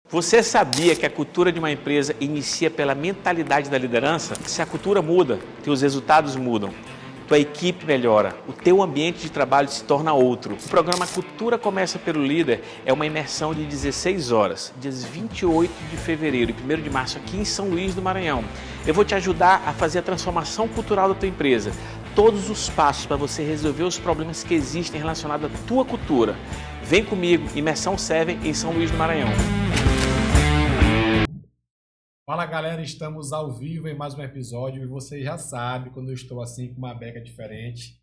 Você sabia que a cultura de uma empresa inicia pela mentalidade da liderança? Se a cultura muda, teus resultados mudam, tua equipe melhora, o teu ambiente de trabalho se torna outro. O programa Cultura Começa pelo Líder é uma imersão de 16 horas, dias 28 de fevereiro e 1º de março aqui em São Luís do Maranhão. Eu vou te ajudar a fazer a transformação cultural da tua empresa. Todos os passos para você resolver os problemas que existem relacionados à tua cultura. Vem comigo, Imersão 7 em São Luís do Maranhão. Fala galera, estamos ao vivo em mais um episódio e você já sabe, quando eu estou assim com uma beca diferente,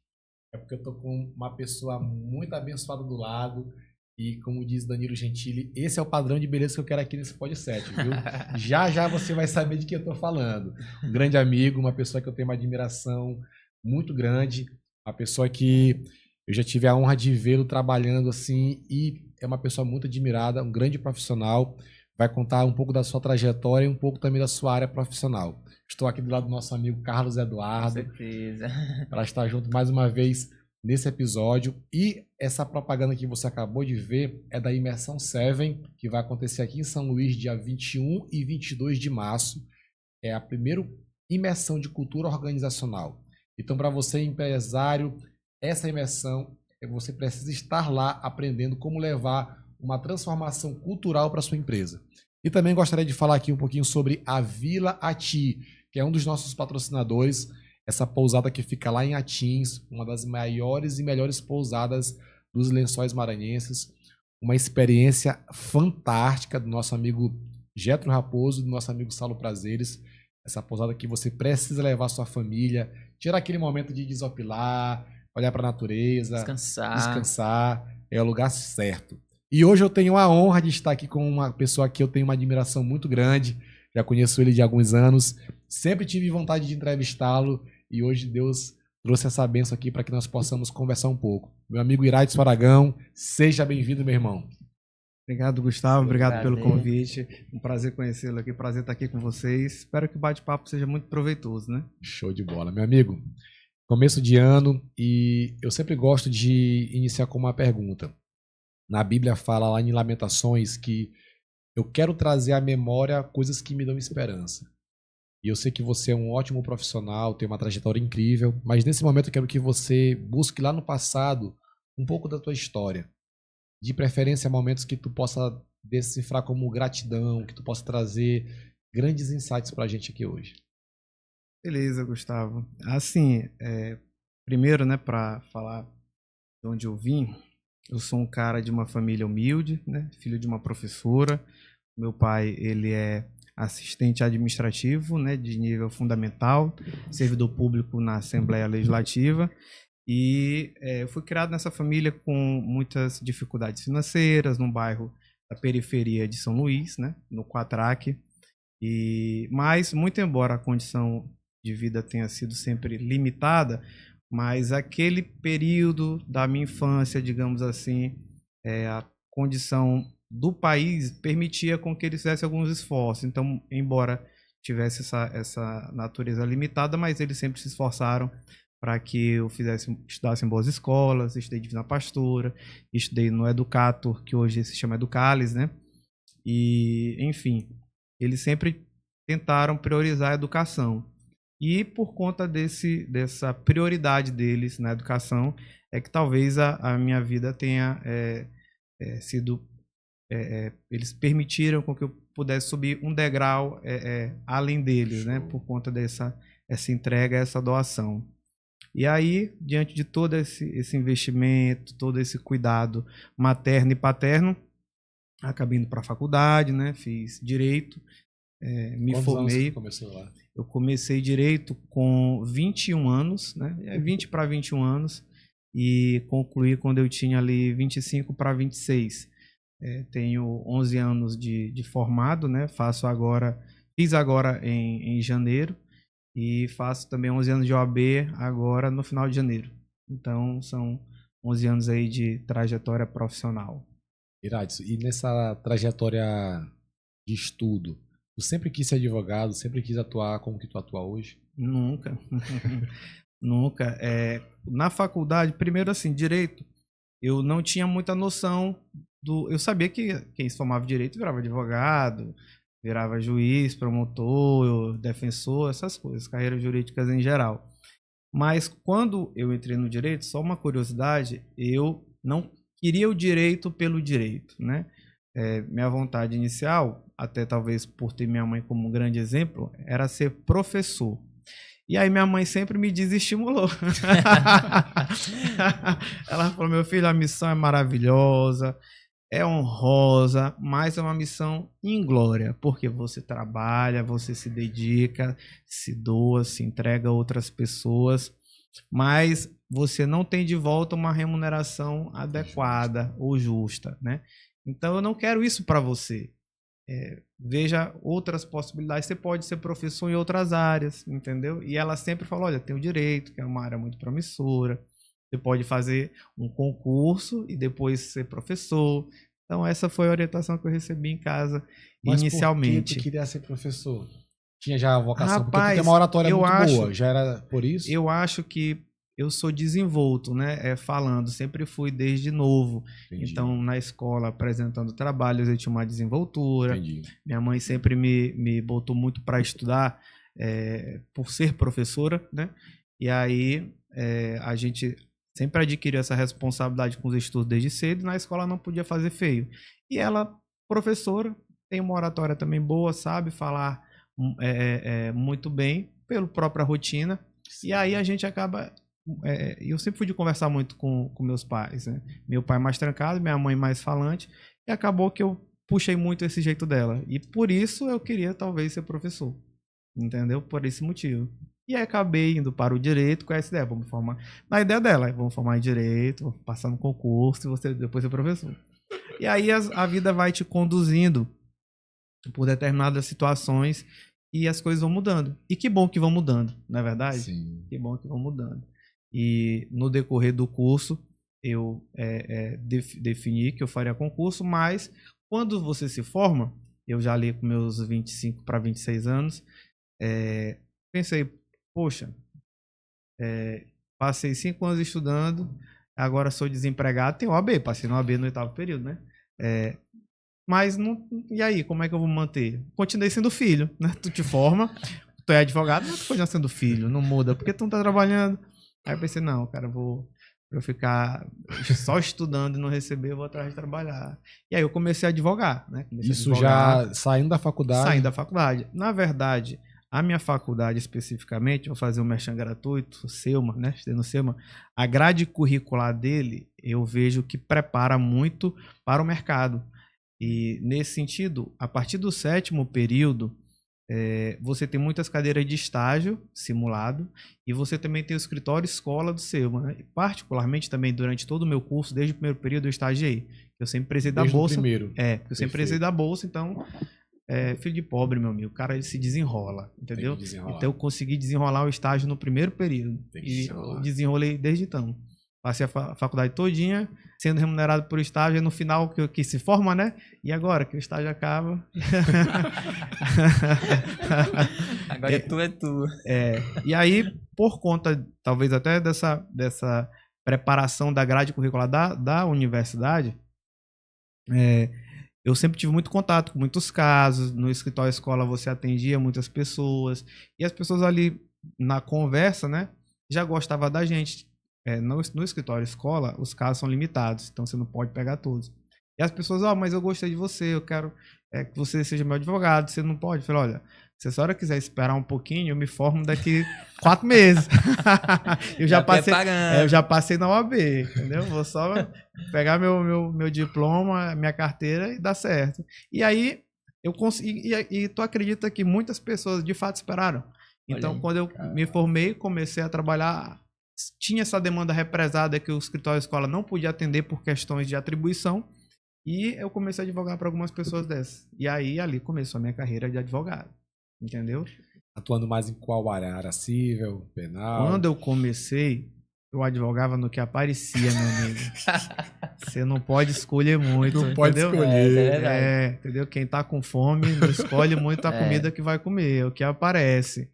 é porque eu estou com uma pessoa muito abençoada do lado e, como diz Danilo Gentili, esse é o padrão de beleza que eu quero aqui nesse podcast, viu? Já já você vai saber de quem eu estou falando. Um grande amigo, uma pessoa que eu tenho uma admiração muito grande, uma pessoa que eu já tive a honra de vê-lo trabalhando assim e é uma pessoa muito admirada, um grande profissional. Vai contar um pouco da sua trajetória e um pouco também da sua área profissional. Estou aqui do lado do nosso amigo Carlos Eduardo. Com certeza. Para estar junto mais uma vez nesse episódio. E essa propaganda que você acabou de ver é da Imersão 7, que vai acontecer aqui em São Luís, dia 21 e 22 de março. É a primeira imersão de cultura organizacional. Então, para você, empresário, essa imersão, você precisa estar lá aprendendo como levar uma transformação cultural para sua empresa. E também gostaria de falar aqui um pouquinho sobre a Vila Ati, que é um dos nossos patrocinadores, essa pousada que fica lá em Atins, uma das maiores e melhores pousadas dos Lençóis Maranhenses, uma experiência fantástica do nosso amigo Getro Raposo e do nosso amigo Saulo Prazeres, essa pousada que você precisa levar sua família, tirar aquele momento de desopilar, olhar para a natureza, descansar, é o lugar certo. E hoje eu tenho a honra de estar aqui com uma pessoa que eu tenho uma admiração muito grande. Já conheço ele de alguns anos. Sempre tive vontade de entrevistá-lo. E hoje Deus trouxe essa bênção aqui para que nós possamos conversar um pouco. Meu amigo Iraídes Aragão, seja bem-vindo, meu irmão. Obrigado, Gustavo. Obrigado pelo convite. Um prazer conhecê-lo aqui. Prazer estar aqui com vocês. Espero que o bate-papo seja muito proveitoso, né? Show de bola. Meu amigo, começo de ano e eu sempre gosto de iniciar com uma pergunta. Na Bíblia fala lá em Lamentações que eu quero trazer à memória coisas que me dão esperança. E eu sei que você é um ótimo profissional, tem uma trajetória incrível, mas nesse momento eu quero que você busque lá no passado um pouco da tua história. De preferência momentos que tu possa decifrar como gratidão, que tu possa trazer grandes insights pra gente aqui hoje. Beleza, Gustavo. Assim, primeiro, né, para falar de onde eu vim, eu sou um cara de uma família humilde, né? Filho de uma professora. Meu pai, ele é assistente administrativo, né, de nível fundamental, servidor público na Assembleia Legislativa. E eu fui criado nessa família com muitas dificuldades financeiras, num bairro da periferia de São Luís, né, no Quatraque. Mas, muito embora a condição de vida tenha sido sempre limitada, mas aquele período da minha infância, digamos assim, a condição do país permitia com que eles fizessem alguns esforços. Então, embora tivesse essa natureza limitada, mas eles sempre se esforçaram para que eu estudasse em boas escolas. Estudei Divina Pastora, estudei no Educator, que hoje se chama Educales, né? E, enfim, eles sempre tentaram priorizar a educação. E por conta dessa prioridade deles na educação, é que talvez a minha vida tenha sido... eles permitiram com que eu pudesse subir um degrau além deles, né? Por conta dessa entrega, essa doação. E aí, diante de todo esse investimento, todo esse cuidado materno e paterno, acabei indo para a faculdade, né? Fiz Direito, me Quantos formei. anos você começou lá? Eu comecei Direito com 21 anos, né? 20 para 21 anos, e concluí quando eu tinha ali 25 para 26. Tenho 11 anos de formado, né? Fiz agora em janeiro, e faço também 11 anos de OAB agora no final de janeiro. Então, são 11 anos aí de trajetória profissional. Iraídes, e nessa trajetória de estudo, tu sempre quis ser advogado, sempre quis atuar como que tu atua hoje? Nunca. Nunca. Na faculdade, primeiro assim, Direito, eu não tinha muita noção eu sabia que quem se formava em direito virava advogado, virava juiz, promotor, defensor, essas coisas, carreiras jurídicas em geral. Mas quando eu entrei no direito, só uma curiosidade, eu não queria o direito pelo direito, né? Minha vontade inicial, até talvez por ter minha mãe como um grande exemplo, era ser professor. E aí minha mãe sempre me desestimulou. Ela falou, meu filho, a missão é maravilhosa, é honrosa, mas é uma missão inglória, porque você trabalha, você se dedica, se doa, se entrega a outras pessoas, mas você não tem de volta uma remuneração adequada ou justa, né? Então eu não quero isso para você. Veja outras possibilidades, você pode ser professor em outras áreas, entendeu? E ela sempre falou, olha, tem o direito, que é uma área muito promissora, você pode fazer um concurso e depois ser professor. Então essa foi a orientação que eu recebi em casa. Mas inicialmente. Por que tu queria ser professor? Tinha já a vocação, Rapaz, porque tu tem uma oratória muito acho, boa, já era por isso? Eu acho que eu sou desenvolto, né? Falando, sempre fui desde novo. Entendi. Então, na escola, apresentando trabalhos, eu tinha uma desenvoltura. Entendi. Minha mãe sempre me botou muito para estudar, por ser professora, né? E aí, a gente sempre adquiriu essa responsabilidade com os estudos desde cedo, e na escola não podia fazer feio. E ela, professora, tem uma oratória também boa, sabe falar muito bem, pela própria rotina. Sim. E aí a gente acaba... eu sempre fui de conversar muito com meus pais, né? Meu pai mais trancado, minha mãe mais falante, e acabou que eu puxei muito esse jeito dela. E por isso eu queria talvez ser professor, entendeu? Por esse motivo. E aí acabei indo para o direito com essa ideia, vamos formar. Na ideia dela, vamos formar em direito, passar no concurso e você depois ser professor. E aí a vida vai te conduzindo por determinadas situações e as coisas vão mudando. E que bom que vão mudando, não é verdade? Sim. Que bom que vão mudando. E no decorrer do curso, eu defini que eu faria concurso, mas quando você se forma, eu já ali com meus 25 para 26 anos, pensei, poxa, passei 5 anos estudando, agora sou desempregado, tenho OAB, passei no OAB no 8º período, né? Mas, não, e aí, como é que eu vou manter? Continuei sendo filho, né? Tu te forma, tu é advogado, mas tu continua sendo filho, não muda, porque tu não tá trabalhando. Aí eu pensei, não, cara, eu ficar só estudando e não receber, eu vou atrás de trabalhar. E aí eu comecei a advogar, né? Já saindo da faculdade? Saindo da faculdade. Na verdade, a minha faculdade especificamente, vou fazer um merchan gratuito, Selma, né? No Selma, a grade curricular dele, eu vejo que prepara muito para o mercado. E nesse sentido, a partir do 7º período, você tem muitas cadeiras de estágio simulado e você também tem o escritório escola do Selma, né? E particularmente também durante todo o meu curso, desde o primeiro período eu estagiei. Eu sempre precisei da bolsa. Eu sempre precisei da bolsa, então filho de pobre, meu amigo, o cara ele se desenrola, entendeu? Então eu consegui desenrolar o estágio no primeiro período e eu desenrolei desde então. Passei a faculdade todinha, sendo remunerado por estágio, e no final que se forma, né? E agora que o estágio acaba... Agora tu é tu. E aí, por conta, talvez até dessa preparação da grade curricular da universidade, eu sempre tive muito contato com muitos casos. No escritório escola você atendia muitas pessoas, e as pessoas ali na conversa, né, já gostavam da gente. No escritório escola, os casos são limitados, então você não pode pegar todos. E as pessoas, mas eu gostei de você, eu quero que você seja meu advogado, você não pode? Eu falei, olha, se a senhora quiser esperar um pouquinho, eu me formo daqui 4 meses. eu já passei na OAB, entendeu? Vou só pegar meu diploma, minha carteira e dar certo. E aí, eu consegui, e tu acredita que muitas pessoas de fato esperaram. Então, quando eu me formei, comecei a trabalhar, tinha essa demanda represada que o escritório escola não podia atender por questões de atribuição, e eu comecei a advogar para algumas pessoas dessas. E aí, ali começou a minha carreira de advogado, entendeu? Atuando mais em qual área? Área civil, penal? Quando eu comecei, eu advogava no que aparecia, meu amigo. Você não pode escolher muito, não pode entendeu? Escolher. Entendeu? Quem tá com fome não escolhe muito a comida que vai comer, é o que aparece.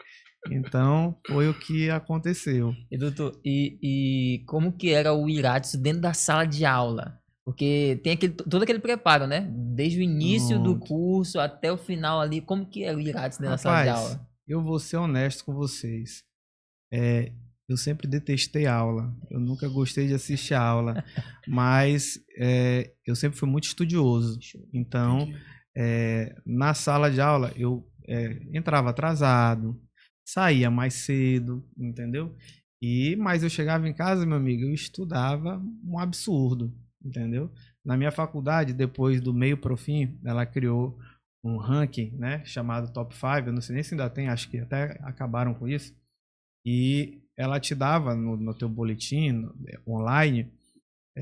Então, foi o que aconteceu. E doutor, e como que era o Irates dentro da sala de aula? Porque tem todo aquele preparo, né? Desde o início do Pronto. curso até o final ali. Como que é o Irates dentro da sala de Rapaz, aula? eu vou ser honesto com vocês. Eu sempre detestei aula. Eu nunca gostei de assistir a aula. Mas eu sempre fui muito estudioso. Então, na sala de aula, eu entrava atrasado, saía mais cedo, entendeu? Mas eu chegava em casa, meu amigo, eu estudava um absurdo, entendeu? Na minha faculdade, depois do meio pro fim, ela criou um ranking, né, chamado Top 5, eu não sei nem se ainda tem, acho que até acabaram com isso, e ela te dava no teu boletim online,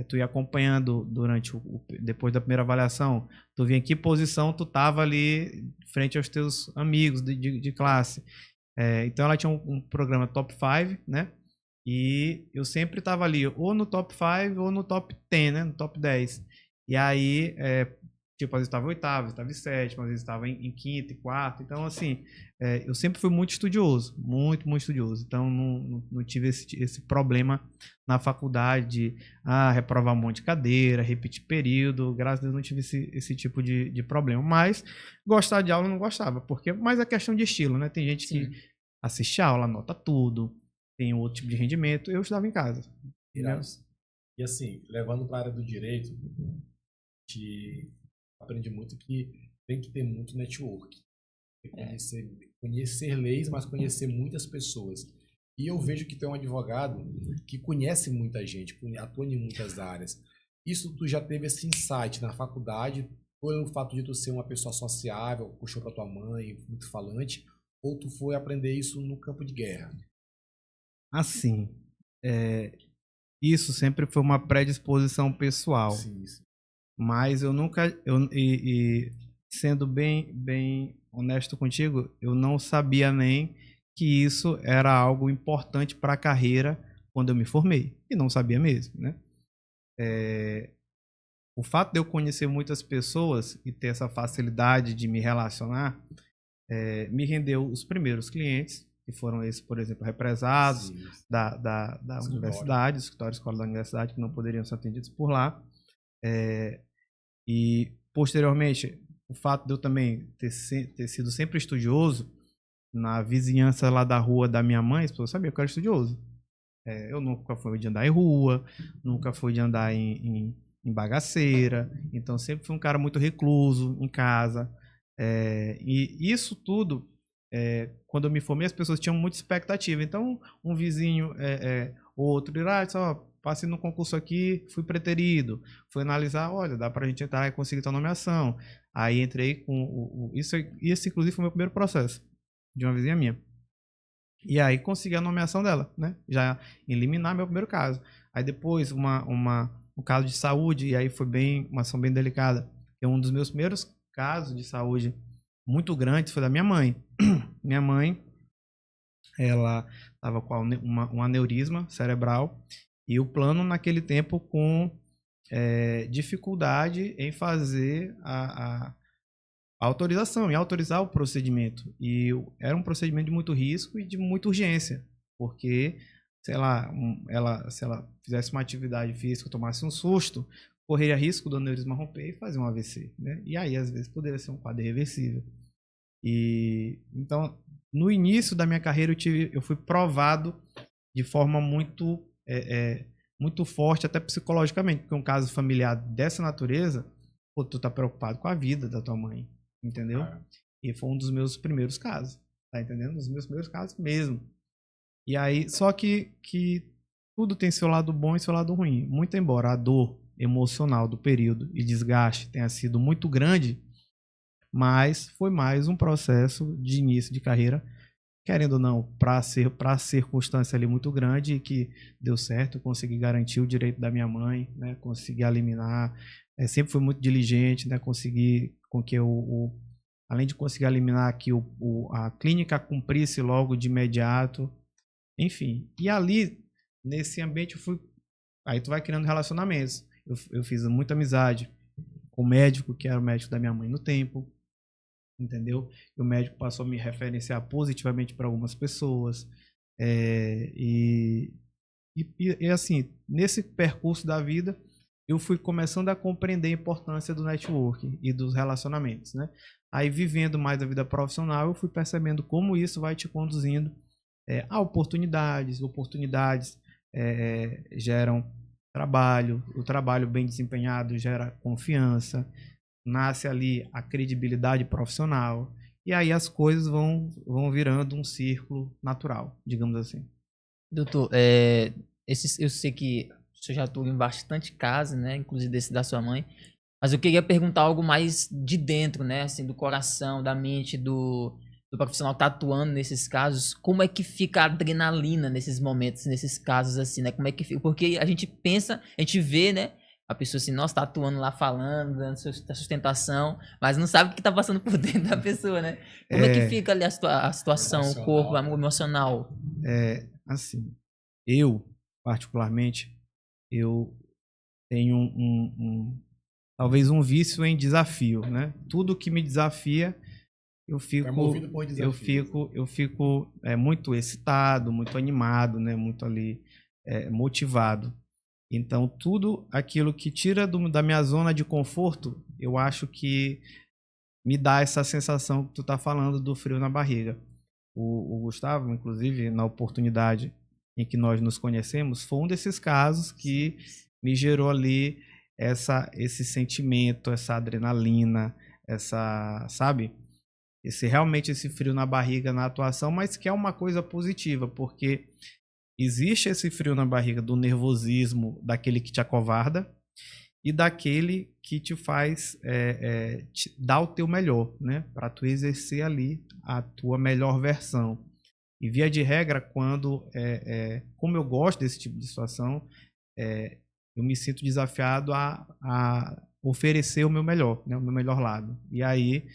tu ia acompanhando durante depois da primeira avaliação, tu via em que posição tu tava ali frente aos teus amigos de classe. Então ela tinha um programa Top 5, né? E eu sempre tava ali ou no Top 5 ou no Top 10, né? No Top 10. E aí, tipo, às vezes estava em oitavo, estava em sétimo, às vezes estava em quinto e quarto. Então, assim, eu sempre fui muito estudioso, muito, muito estudioso. Então, não tive esse problema na faculdade de reprovar um monte de cadeira, repetir período. Graças a Deus não tive esse tipo de problema. Mas gostar de aula eu não gostava, mas é questão de estilo, né? Tem gente que assiste a aula, anota tudo, tem outro tipo de rendimento. Eu estudava em casa. Irates. E assim, levando para a área do direito, te aprendi muito que tem que ter muito network. Conhecer leis, mas conhecer muitas pessoas. E eu vejo que tem um advogado que conhece muita gente, atua em muitas áreas. Isso tu já teve esse insight na faculdade, pelo fato de tu ser uma pessoa sociável, puxou para tua mãe, muito falante, ou tu foi aprender isso no campo de guerra? Assim, isso sempre foi uma predisposição pessoal. Sim. Mas eu nunca, sendo bem honesto contigo, eu não sabia nem que isso era algo importante para a carreira quando eu me formei. E não sabia mesmo, né? O fato de eu conhecer muitas pessoas e ter essa facilidade de me relacionar, me rendeu os primeiros clientes, que foram esses, por exemplo, represados da universidade, escritório escola da universidade, que não poderiam ser atendidos por lá. E, posteriormente, o fato de eu também ter sido sempre estudioso, na vizinhança lá da rua da minha mãe, as pessoas sabiam que eu era estudioso. Eu nunca fui de andar em rua, nunca fui de andar em bagaceira, então sempre fui um cara muito recluso em casa. E isso tudo, quando eu me formei, as pessoas tinham muita expectativa. Então, um vizinho outro dirá, passei no concurso aqui, fui preterido, fui analisar, olha, dá pra gente entrar e conseguir tua nomeação. Aí entrei com esse inclusive foi o meu primeiro processo, de uma vizinha minha. E aí consegui a nomeação dela, né? Já eliminar meu primeiro caso. Aí depois um caso de saúde, e aí foi uma ação bem delicada. Um dos meus primeiros casos de saúde muito grandes foi da minha mãe. Minha mãe, ela estava com um aneurisma cerebral, e o plano naquele tempo com dificuldade em fazer a autorização, em autorizar o procedimento. E era um procedimento de muito risco e de muita urgência, porque, sei lá, se ela fizesse uma atividade física, tomasse um susto, correria risco do aneurisma romper e fazer um AVC, né? E aí, às vezes, poderia ser um quadro irreversível. Então, no início da minha carreira, eu fui provado de forma muito forte, até psicologicamente, porque um caso familiar dessa natureza, pô, tu tá preocupado com a vida da tua mãe, entendeu? E foi um dos meus primeiros casos, tá entendendo? Um dos meus primeiros casos mesmo. E aí, só que tudo tem seu lado bom e seu lado ruim. Muito embora a dor emocional do período e desgaste tenha sido muito grande, mas foi mais um processo de início de carreira, querendo ou não, para a circunstância ali muito grande, e que deu certo, eu consegui garantir o direito da minha mãe, né? Consegui eliminar, sempre fui muito diligente, né? Consegui com que além de conseguir eliminar, que a clínica cumprisse logo de imediato, enfim. E ali, nesse ambiente, aí tu vai criando relacionamentos. Eu fiz muita amizade com o médico, que era o médico da minha mãe no tempo, entendeu? E o médico passou a me referenciar positivamente para algumas pessoas. E assim, nesse percurso da vida, eu fui começando a compreender a importância do networking e dos relacionamentos, né? Aí, vivendo mais a vida profissional, eu fui percebendo como isso vai te conduzindo a oportunidades. Oportunidades geram trabalho, o trabalho bem desempenhado gera confiança, nasce ali a credibilidade profissional, e aí as coisas vão virando um círculo natural, digamos assim. Doutor, eu sei que o senhor já atua em bastante casos, né? Inclusive desse da sua mãe. Mas eu queria perguntar algo mais de dentro, né? Assim, do coração, da mente do profissional que tá atuando nesses casos. Como é que fica a adrenalina nesses momentos, nesses casos, assim, né? Como é que fica? Porque a gente pensa, a gente vê, né? A pessoa assim, nossa, tá atuando lá falando, dando sustentação, mas não sabe o que tá passando por dentro da pessoa, né? Como é que fica ali a situação, o corpo, o emocional? Assim, eu, particularmente, eu tenho talvez um vício em desafio, né? Tudo que me desafia, eu fico muito excitado, muito animado, né? Muito ali motivado. Então, tudo aquilo que tira da minha zona de conforto, eu acho que me dá essa sensação que tu tá falando do frio na barriga. O Gustavo, inclusive, na oportunidade em que nós nos conhecemos, foi um desses casos que me gerou ali esse sentimento, essa adrenalina, sabe? Realmente esse frio na barriga na atuação, mas que é uma coisa positiva, porque existe esse frio na barriga do nervosismo, daquele que te acovarda e daquele que te faz te dar o teu melhor, né? Para tu exercer ali a tua melhor versão. E via de regra, como eu gosto desse tipo de situação, eu me sinto desafiado a oferecer o meu melhor, né? O meu melhor lado. E aí,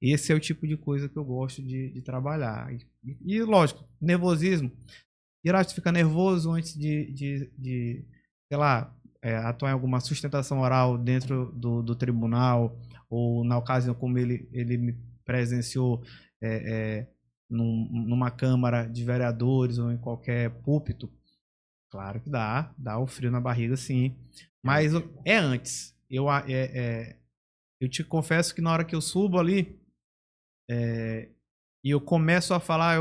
esse é o tipo de coisa que eu gosto de trabalhar. E lógico, nervosismo. Geralmente fica nervoso antes de sei lá, atuar em alguma sustentação oral dentro do tribunal, ou na ocasião como ele me presenciou numa Câmara de Vereadores ou em qualquer púlpito. Claro que dá o frio na barriga, sim. Mas é antes. Eu te confesso que na hora que eu subo ali, e eu começo a falar,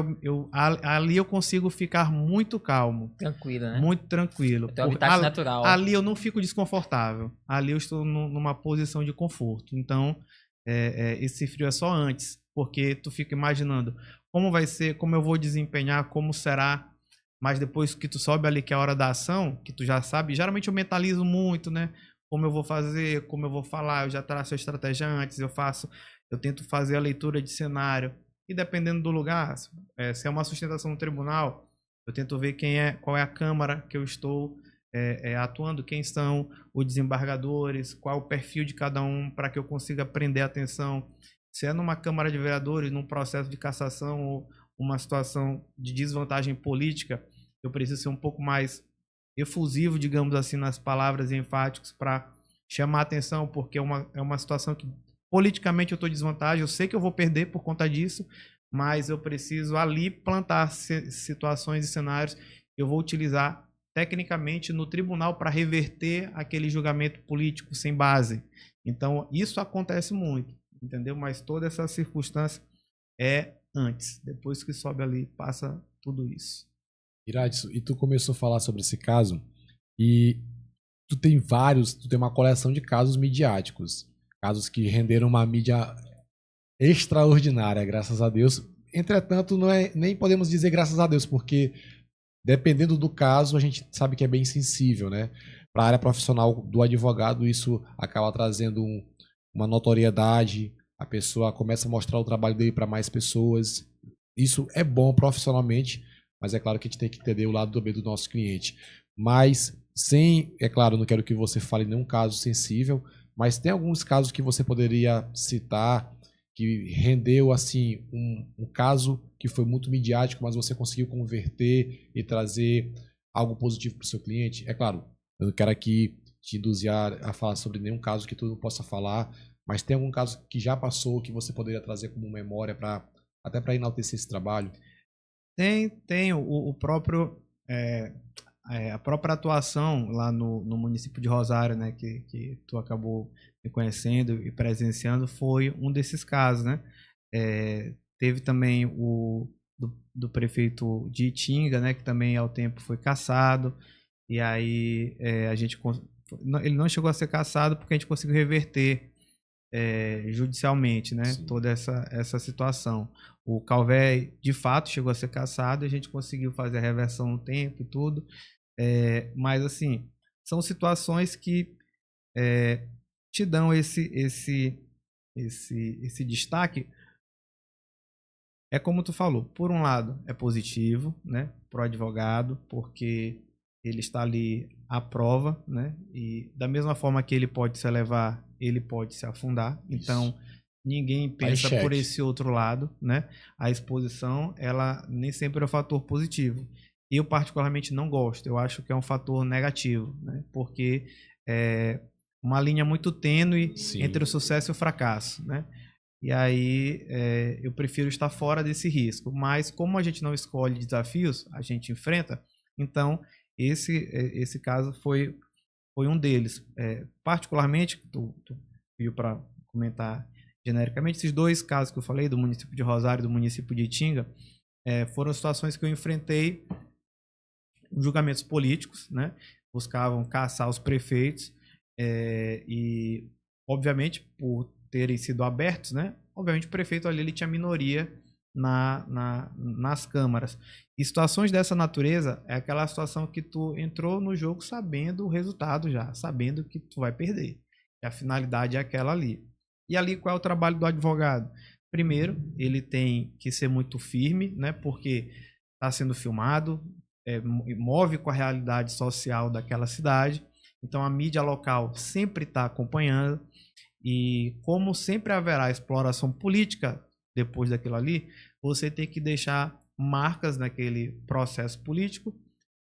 ali eu consigo ficar muito calmo. Tranquilo, né? Muito tranquilo. É o habitat natural. Ali eu não fico desconfortável. Ali eu estou numa posição de conforto. Então, esse frio é só antes. Porque tu fica imaginando como vai ser, como eu vou desempenhar, como será. Mas depois que tu sobe ali, que é a hora da ação, que tu já sabe, geralmente eu mentalizo muito, né? Como eu vou fazer, como eu vou falar, eu já traço a estratégia antes, eu tento fazer a leitura de cenário. E dependendo do lugar, se é uma sustentação no tribunal, eu tento ver qual é a Câmara que eu estou atuando, quem são os desembargadores, qual o perfil de cada um, para que eu consiga prender a atenção. Se é numa Câmara de Vereadores, num processo de cassação ou uma situação de desvantagem política, eu preciso ser um pouco mais efusivo, digamos assim, nas palavras e enfáticos para chamar a atenção, porque é uma situação que politicamente eu estou em desvantagem, eu sei que eu vou perder por conta disso, mas eu preciso ali plantar situações e cenários. Eu vou utilizar tecnicamente no tribunal para reverter aquele julgamento político sem base. Então, isso acontece muito, entendeu? Mas toda essa circunstância é antes. Depois que sobe ali, passa tudo isso. Iradson, e tu começou a falar sobre esse caso, e tu tem uma coleção de casos midiáticos. Casos que renderam uma mídia extraordinária, graças a Deus. Entretanto, nem podemos dizer graças a Deus, porque dependendo do caso, a gente sabe que é bem sensível, né? Para a área profissional do advogado, isso acaba trazendo uma notoriedade, a pessoa começa a mostrar o trabalho dele para mais pessoas. Isso é bom profissionalmente, mas é claro que a gente tem que entender o lado também do nosso cliente. Mas, é claro, não quero que você fale nenhum caso sensível, mas tem alguns casos que você poderia citar que rendeu assim um caso que foi muito midiático, mas você conseguiu converter e trazer algo positivo para o seu cliente? É claro, eu não quero aqui te induzir a falar sobre nenhum caso que tu não possa falar, mas tem algum caso que já passou que você poderia trazer como memória até para enaltecer esse trabalho? Tem o próprio a própria atuação lá no município de Rosário, né, que tu acabou me conhecendo e presenciando, foi um desses casos, né? Teve também o do prefeito de Itinga, né, que também ao tempo foi cassado, e aí ele não chegou a ser cassado porque a gente conseguiu reverter judicialmente, né, Sim. toda essa situação. O Calvé, de fato, chegou a ser cassado, a gente conseguiu fazer a reversão no tempo e tudo, mas, assim, são situações que te dão esse destaque. É como tu falou, por um lado é positivo, né, pro advogado, porque ele está ali à prova, né, e da mesma forma que ele pode se elevar, ele pode se afundar. Então, ninguém Tá em pensa por xeque. esse outro lado, né? A exposição, ela nem sempre é um fator positivo. Eu particularmente não gosto, eu acho que é um fator negativo, né? Porque é uma linha muito tênue Sim. entre o sucesso e o fracasso, né? E aí eu prefiro estar fora desse risco. Mas como a gente não escolhe desafios, a gente enfrenta. Então esse caso foi um deles. Particularmente, tu pediu para comentar genericamente, esses dois casos que eu falei, do município de Rosário e do município de Itinga, foram situações que eu enfrentei julgamentos políticos, né? Buscavam caçar os prefeitos e, obviamente, por terem sido abertos, né? Obviamente o prefeito ali ele tinha minoria nas câmaras. E situações dessa natureza é aquela situação que tu entrou no jogo sabendo o resultado já, sabendo que tu vai perder. E a finalidade é aquela ali. E ali qual é o trabalho do advogado? Primeiro, ele tem que ser muito firme, né? Porque está sendo filmado, move com a realidade social daquela cidade. Então a mídia local sempre está acompanhando. E como sempre haverá exploração política depois daquilo ali, você tem que deixar marcas naquele processo político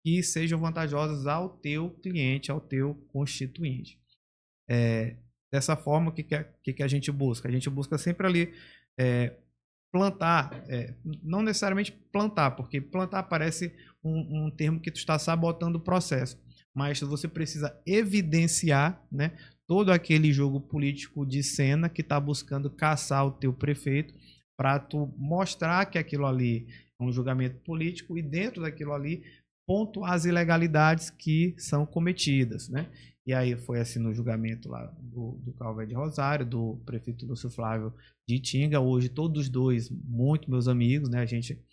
que sejam vantajosas ao teu cliente, ao teu constituinte. Dessa forma, o que a gente busca? A gente busca sempre ali plantar, não necessariamente plantar, porque plantar parece um termo que tu está sabotando o processo, mas você precisa evidenciar, né, todo aquele jogo político de cena que está buscando caçar o teu prefeito para tu mostrar que aquilo ali é um julgamento político e dentro daquilo ali pontuar as ilegalidades que são cometidas, né? E aí foi assim no julgamento lá do Calvé de Rosário, do prefeito Lúcio Flávio de Itinga, hoje todos dois muito meus amigos, né? A gente,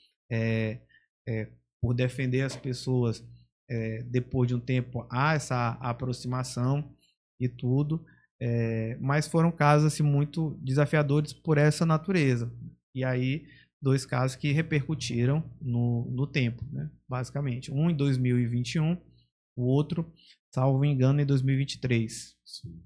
por defender as pessoas, depois de um tempo, há essa aproximação e tudo, mas foram casos assim, muito desafiadores por essa natureza. E aí, dois casos que repercutiram no tempo, né? Basicamente. Um em 2021, o outro, salvo engano, em 2023. Sim.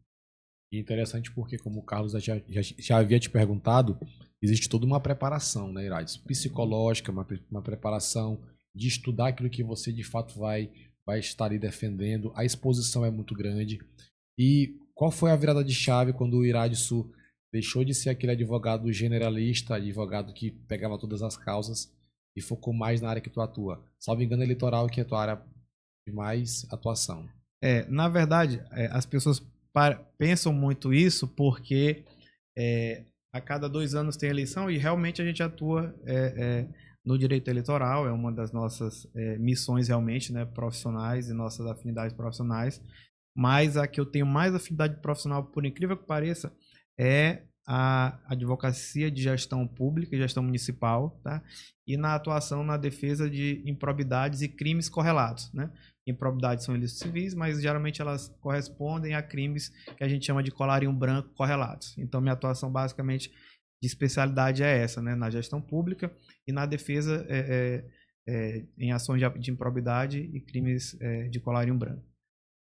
E interessante porque, como o Carlos já havia te perguntado, existe toda uma preparação, né, Irades? Psicológica, uma preparação de estudar aquilo que você de fato vai estar ali defendendo. A exposição é muito grande. E qual foi a virada de chave quando o Iradson deixou de ser aquele advogado generalista, advogado que pegava todas as causas e focou mais na área que tu atua? Salvo engano, eleitoral, que é a tua área de mais atuação. Na verdade, as pessoas pensam muito isso porque a cada 2 anos tem eleição e realmente a gente atua no direito eleitoral, é uma das nossas missões realmente, né, profissionais e nossas afinidades profissionais. Mas a que eu tenho mais afinidade profissional, por incrível que pareça, é a advocacia de gestão pública e gestão municipal, tá? E na atuação na defesa de improbidades e crimes correlatos, né? Improbidades são ilícitos civis, mas geralmente elas correspondem a crimes que a gente chama de colarinho branco correlatos. Então minha atuação basicamente de especialidade é essa, né? Na gestão pública e na defesa em ações de improbidade e crimes de colarinho branco.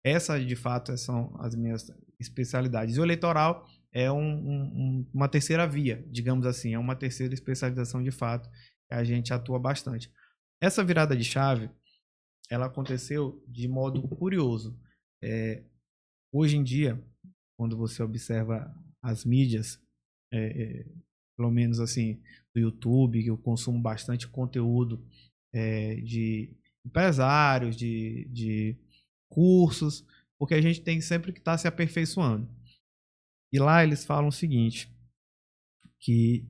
Essa, de fato, são as minhas especialidades. E o eleitoral é uma terceira via, digamos assim, é uma terceira especialização de fato, que a gente atua bastante. Essa virada de chave, ela aconteceu de modo curioso. Hoje em dia, quando você observa as mídias, pelo menos assim, do YouTube, que eu consumo bastante conteúdo de empresários, de cursos, porque a gente tem sempre que estar se aperfeiçoando. E lá eles falam o seguinte, que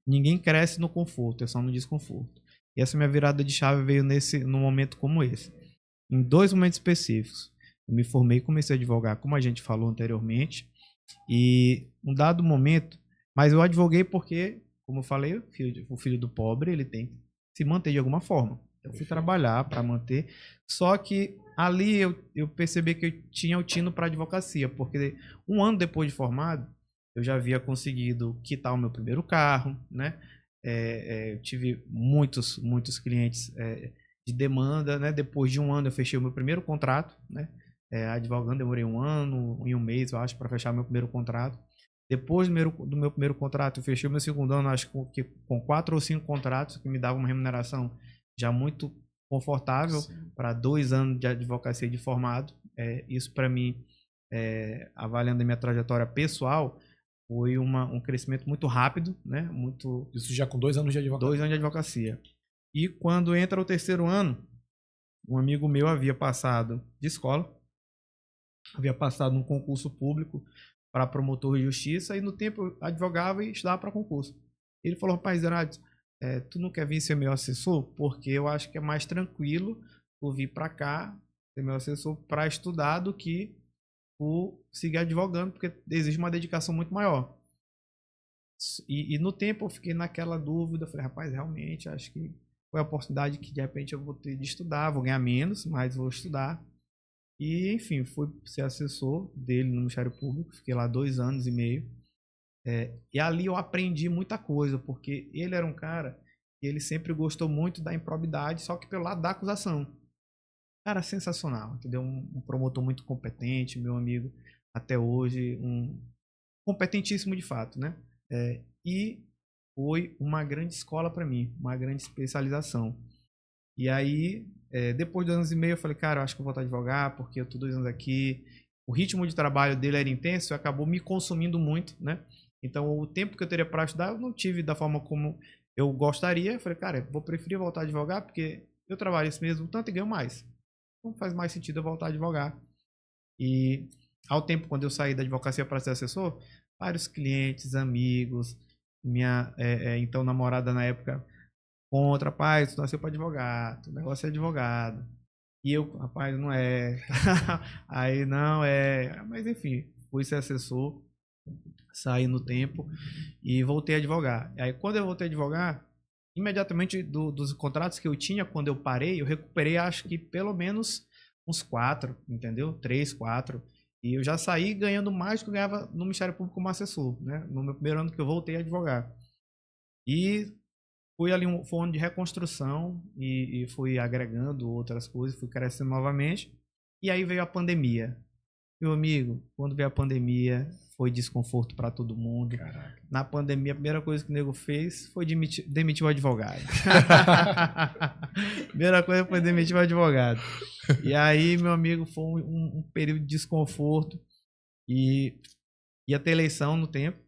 ninguém cresce no conforto, é só no desconforto. E essa minha virada de chave veio num momento como esse. Em 2 momentos específicos. Eu me formei e comecei a advogar, como a gente falou anteriormente. E um dado momento, mas eu advoguei porque, como eu falei, o filho do pobre, ele tem que se manter de alguma forma. Eu fui trabalhar para manter. Só que ali eu percebi que eu tinha o tino para advocacia, porque 1 ano depois de formado, eu já havia conseguido quitar o meu primeiro carro, né? Eu tive muitos clientes de demanda, né? Depois de 1 ano eu fechei o meu primeiro contrato, né? Advogando, demorei 1 ano e 1 mês, eu acho, para fechar meu primeiro contrato. Depois do meu primeiro contrato, eu fechei o meu segundo ano, acho que com 4 ou 5 contratos, que me davam uma remuneração já muito confortável para 2 anos de advocacia de formado. Isso, para mim, avaliando a minha trajetória pessoal, foi um crescimento muito rápido, né? Isso já com 2 anos de advocacia. 2 anos de advocacia. E quando entra o 3º ano, um amigo meu havia passado de escola, havia passado num concurso público para promotor de justiça e no tempo eu advogava e estudava para concurso. Ele falou, rapaz, Herádio, tu não quer vir ser meu assessor? Porque eu acho que é mais tranquilo tu vir para cá, ser meu assessor para estudar do que tu seguir advogando, porque exige uma dedicação muito maior. E no tempo eu fiquei naquela dúvida, falei, rapaz, realmente acho que foi a oportunidade que de repente eu vou ter de estudar, vou ganhar menos, mas vou estudar. E, enfim, fui ser assessor dele no Ministério Público, fiquei lá 2 anos e meio. E ali eu aprendi muita coisa, porque ele era um cara que ele sempre gostou muito da improbidade, só que pelo lado da acusação. Cara, sensacional, entendeu? Um promotor muito competente, meu amigo até hoje, competentíssimo de fato, né? E foi uma grande escola para mim, uma grande especialização. E aí, depois de 2 anos e meio, eu falei, cara, eu acho que eu vou voltar a advogar, porque eu tô 2 anos aqui. O ritmo de trabalho dele era intenso e acabou me consumindo muito, né? Então, o tempo que eu teria para estudar, eu não tive da forma como eu gostaria. Eu falei, cara, eu vou preferir voltar a advogar, porque eu trabalho esse mesmo tanto e ganho mais. Então, faz mais sentido eu voltar a advogar. E, ao tempo, quando eu saí da advocacia para ser assessor, vários clientes, amigos, minha então namorada na época, contra, rapaz, tu nasceu para advogado, o negócio é advogado. E eu, rapaz, não é. Aí não é. Mas enfim, fui ser assessor, saí no tempo e voltei a advogar. Aí quando eu voltei a advogar, imediatamente dos contratos que eu tinha, quando eu parei, eu recuperei acho que pelo menos uns 4, entendeu? 3, 4. E eu já saí ganhando mais do que eu ganhava no Ministério Público como assessor, né? No meu primeiro ano que eu voltei a advogar. E foi ali foi um ano de reconstrução e fui agregando outras coisas, fui crescendo novamente. E aí veio a pandemia. Meu amigo, quando veio a pandemia, foi desconforto para todo mundo. Caraca. Na pandemia, a primeira coisa que o nego fez foi demitir o advogado. Primeira coisa foi demitir o advogado. E aí, meu amigo, foi um período de desconforto. E ia ter eleição no tempo.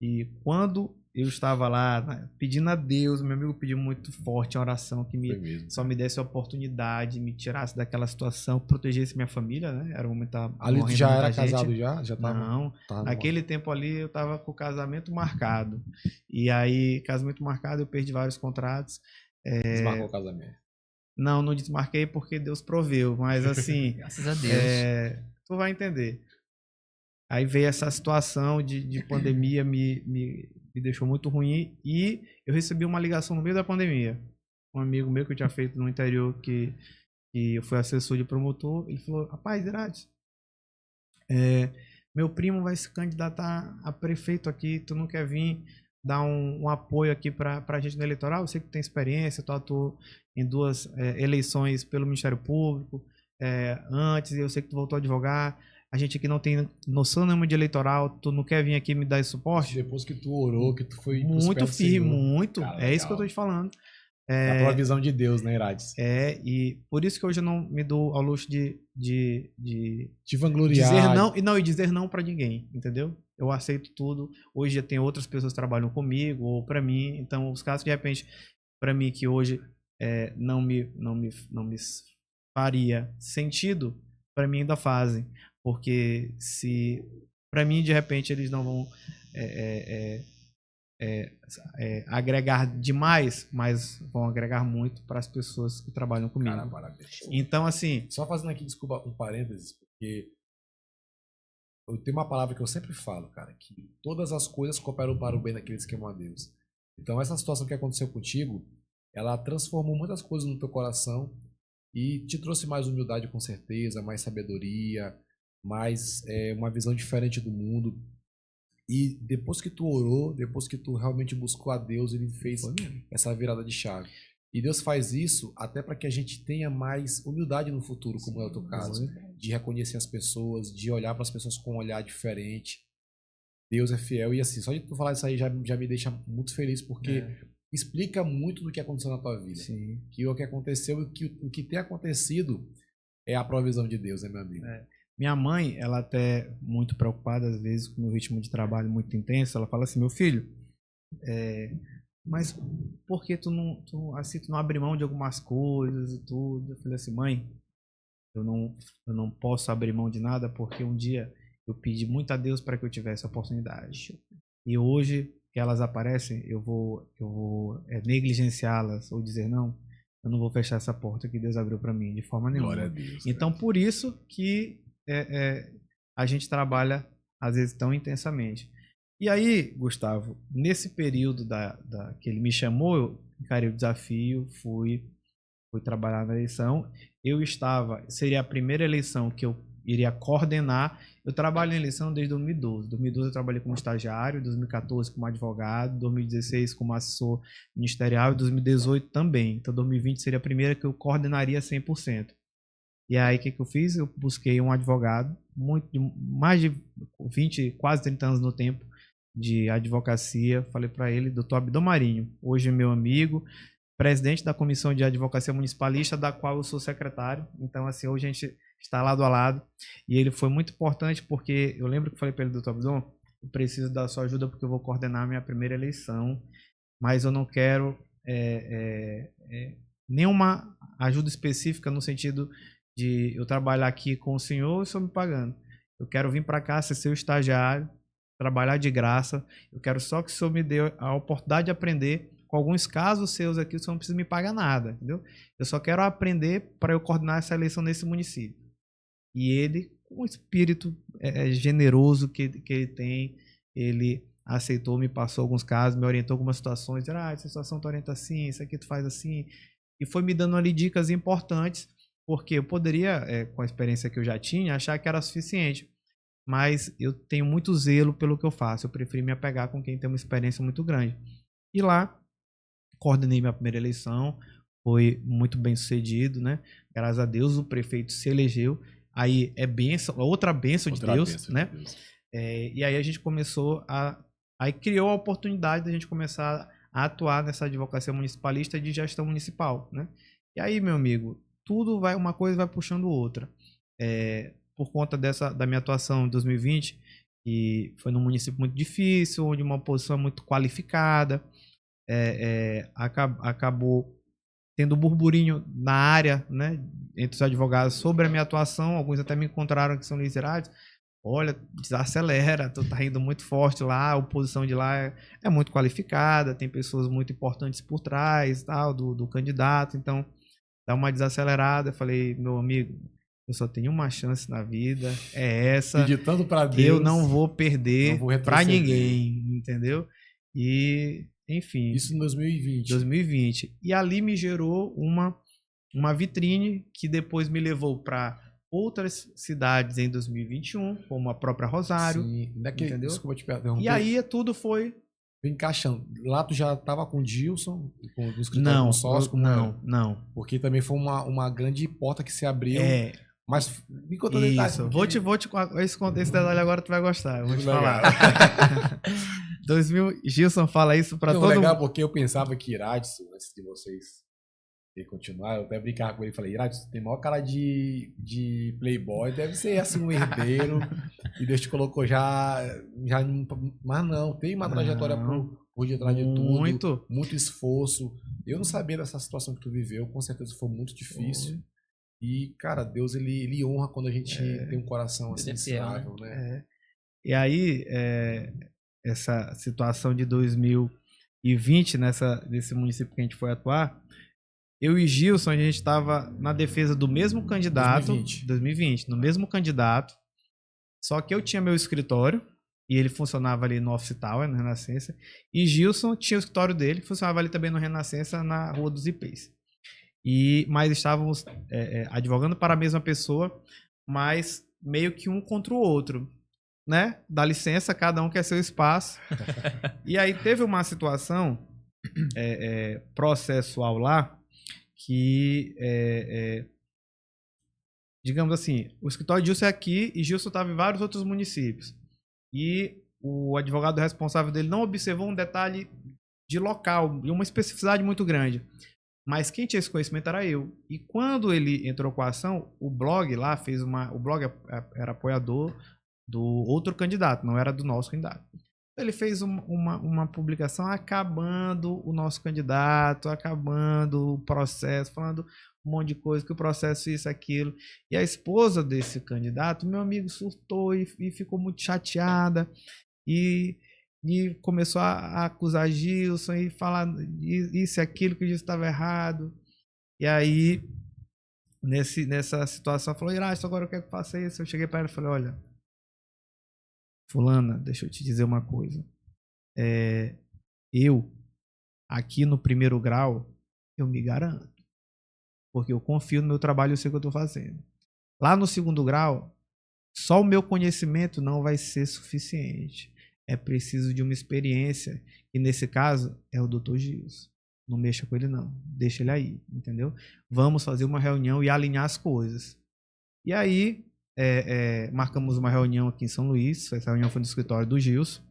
E quando eu estava lá, né, pedindo a Deus, meu amigo pediu muito forte a oração que só me desse a oportunidade, me tirasse daquela situação, protegesse minha família, né? Era um momento que ali tu já era casado já? Já tava, não, naquele tempo ali eu estava com o casamento marcado. E aí, casamento marcado, eu perdi vários contratos. Desmarcou o casamento? Não desmarquei porque Deus proveu, mas assim... Graças a Deus. Tu vai entender. Aí veio essa situação de pandemia, me deixou muito ruim e eu recebi uma ligação no meio da pandemia. Um amigo meu que eu tinha feito no interior, que eu fui assessor de promotor, ele falou, rapaz, Herádio, meu primo vai se candidatar a prefeito aqui, tu não quer vir dar um apoio aqui pra gente no eleitoral? Eu sei que tu tem experiência, tu atuou em 2 eleições pelo Ministério Público antes, e eu sei que tu voltou a advogar. A gente aqui não tem noção nenhuma de eleitoral, tu não quer vir aqui me dar esse suporte? Depois que tu orou, que tu foi muito firme, muito. Cara, isso que eu tô te falando. É a provisão de Deus, né, Herádio? E por isso que hoje eu não me dou ao luxo de te vangloriar. Dizer não, e dizer não pra ninguém, entendeu? Eu aceito tudo. Hoje já tem outras pessoas que trabalham comigo ou pra mim. Então, os casos de repente, pra mim, que hoje não me faria sentido, para mim ainda fazem. Porque se para mim de repente eles não vão agregar demais, mas vão agregar muito para as pessoas que trabalham comigo. Cara, parabéns. Então, assim, Só fazendo aqui, desculpa, um parênteses, porque eu tenho uma palavra que eu sempre falo, cara, que todas as coisas cooperam para o bem daqueles que amam a Deus. Então, essa situação que aconteceu contigo, ela transformou muitas coisas no teu coração e te trouxe mais humildade, com certeza, mais sabedoria, mais uma visão diferente do mundo. E depois que tu orou, depois que tu realmente buscou a Deus, ele fez essa virada de chave. E Deus faz isso até para que a gente tenha mais humildade no futuro, como é o teu caso, de reconhecer as pessoas, de olhar para as pessoas com um olhar diferente. Deus é fiel. E assim, só de tu falar isso aí já me deixa muito feliz, porque explica muito do que aconteceu na tua vida. sim. Que o que aconteceu e o que tem acontecido é a provisão de Deus, né, meu amigo? Minha mãe, ela até muito preocupada às vezes com o meu ritmo de trabalho muito intenso, ela fala assim: meu filho, mas por que tu não abre mão de algumas coisas e tudo? Eu falei assim: mãe, eu não posso abrir mão de nada, porque um dia eu pedi muito a Deus para que eu tivesse a oportunidade. E hoje que elas aparecem, eu vou negligenciá-las ou dizer não, eu não vou fechar essa porta que Deus abriu para mim de forma nenhuma. Glória a Deus. Então, por isso que a gente trabalha às vezes tão intensamente. E aí, Gustavo, nesse período que ele me chamou, eu encarei o desafio, fui trabalhar na eleição. Seria a primeira eleição que eu iria coordenar. Eu trabalho em eleição desde 2012. Em 2012 eu trabalhei como estagiário, em 2014 como advogado, em 2016 como assessor ministerial e em 2018 também. Então 2020 seria a primeira que eu coordenaria 100%. E aí o que eu fiz? Eu busquei um advogado, mais de 20, quase 30 anos no tempo de advocacia. Falei para ele, doutor Abdon Marinho, hoje é meu amigo, presidente da Comissão de Advocacia Municipalista, da qual eu sou secretário. Então, assim, hoje a gente está lado a lado. E ele foi muito importante porque eu lembro que falei para ele, doutor Abdon, eu preciso da sua ajuda porque eu vou coordenar a minha primeira eleição, mas eu não quero nenhuma ajuda específica no sentido de eu trabalhar aqui com o senhor e o senhor me pagando. Eu quero vir para cá, ser seu estagiário, trabalhar de graça. Eu quero só que o senhor me dê a oportunidade de aprender. Com alguns casos seus aqui, o senhor não precisa me pagar nada, entendeu? Eu só quero aprender para eu coordenar essa eleição nesse município. E ele, com o espírito generoso que ele tem, ele aceitou, me passou alguns casos, me orientou algumas situações, dizendo, essa situação tu orienta assim, isso aqui tu faz assim, e foi me dando ali dicas importantes, porque eu poderia, com a experiência que eu já tinha, achar que era suficiente, mas eu tenho muito zelo pelo que eu faço, eu prefiro me apegar com quem tem uma experiência muito grande. E lá, coordenei minha primeira eleição, foi muito bem sucedido, né? Graças a Deus o prefeito se elegeu, aí outra bênção de Deus, né? E aí a gente começou aí criou a oportunidade de a gente começar a atuar nessa advocacia municipalista de gestão municipal, né? E aí, meu amigo, uma coisa vai puxando outra. Por conta da minha atuação em 2020, que foi num município muito difícil, onde uma posição muito qualificada, acabou tendo burburinho na área, né, entre os advogados sobre a minha atuação. Alguns até me encontraram que são liderados. Olha, desacelera, tu tá indo muito forte lá, a oposição de lá é muito qualificada, tem pessoas muito importantes por trás, tal, do candidato, então dá uma desacelerada. Eu falei, meu amigo, eu só tenho uma chance na vida, é essa, Acreditando para Deus, eu não vou perder para ninguém, entendeu? E, enfim. Isso em 2020. 2020. E ali me gerou uma vitrine que depois me levou para outras cidades em 2021, como a própria Rosário. Sim, entendeu? Desculpa te interromper. E aí tudo foi encaixando. Lá tu já estava com o Dilson, com o escritório consórcio? Não. Porque também foi uma grande porta que se abriu. Mas me conta detalhes. Isso, vou te esse detalhe agora, tu vai gostar. Eu vou te falar. 2000, Gilson fala isso pra todo mundo. Legal, porque eu pensava que Iradson, antes de vocês continuar, eu até brincava com ele e falei, Iradson, tem maior cara de playboy, deve ser assim um herdeiro, e Deus te colocou já mas não, tem uma trajetória por detrás de tudo, muito esforço, Eu não sabia dessa situação que tu viveu, com certeza foi muito difícil. E, cara, Deus, ele honra quando a gente tem um coração assim, Deus é fiel, ensinável, né? E aí, essa situação de 2020, nesse município que a gente foi atuar, eu e Gilson, a gente estava na defesa do mesmo candidato, 2020, no mesmo candidato, só que eu tinha meu escritório, e ele funcionava ali no Office Tower, na Renascença, e Gilson tinha o escritório dele, que funcionava ali também no Renascença, na Rua dos Ipês. Mas estávamos advogando para a mesma pessoa, mas meio que um contra o outro, né? Dá licença, cada um quer seu espaço. E aí teve uma situação processual lá, que, digamos assim, o escritório de Gilson é aqui e Gilson estava em vários outros municípios. E o advogado responsável dele não observou um detalhe de local, e uma especificidade muito grande. Mas quem tinha esse conhecimento era eu. E quando ele entrou com a ação, o blog lá fez o blog era apoiador do outro candidato, não era do nosso candidato. Ele fez uma publicação acabando o nosso candidato, acabando o processo, falando um monte de coisa, que o processo isso, aquilo. E a esposa desse candidato, meu amigo, surtou e ficou muito chateada e começou a acusar Gilson e falar isso e aquilo, que o Gilson estava errado. E aí, nessa situação, falou, Irasto, agora eu quero que faça isso. Eu cheguei para ela e falei, olha, fulana, deixa eu te dizer uma coisa. Eu, aqui no primeiro grau, eu me garanto. Porque eu confio no meu trabalho e eu sei o que eu estou fazendo. Lá no segundo grau, só o meu conhecimento não vai ser suficiente. É preciso de uma experiência. E nesse caso, é o Dr. Gilson. Não mexa com ele, não. Deixa ele aí, entendeu? Vamos fazer uma reunião e alinhar as coisas. E aí, marcamos uma reunião aqui em São Luís. Essa reunião foi no escritório do Gilson.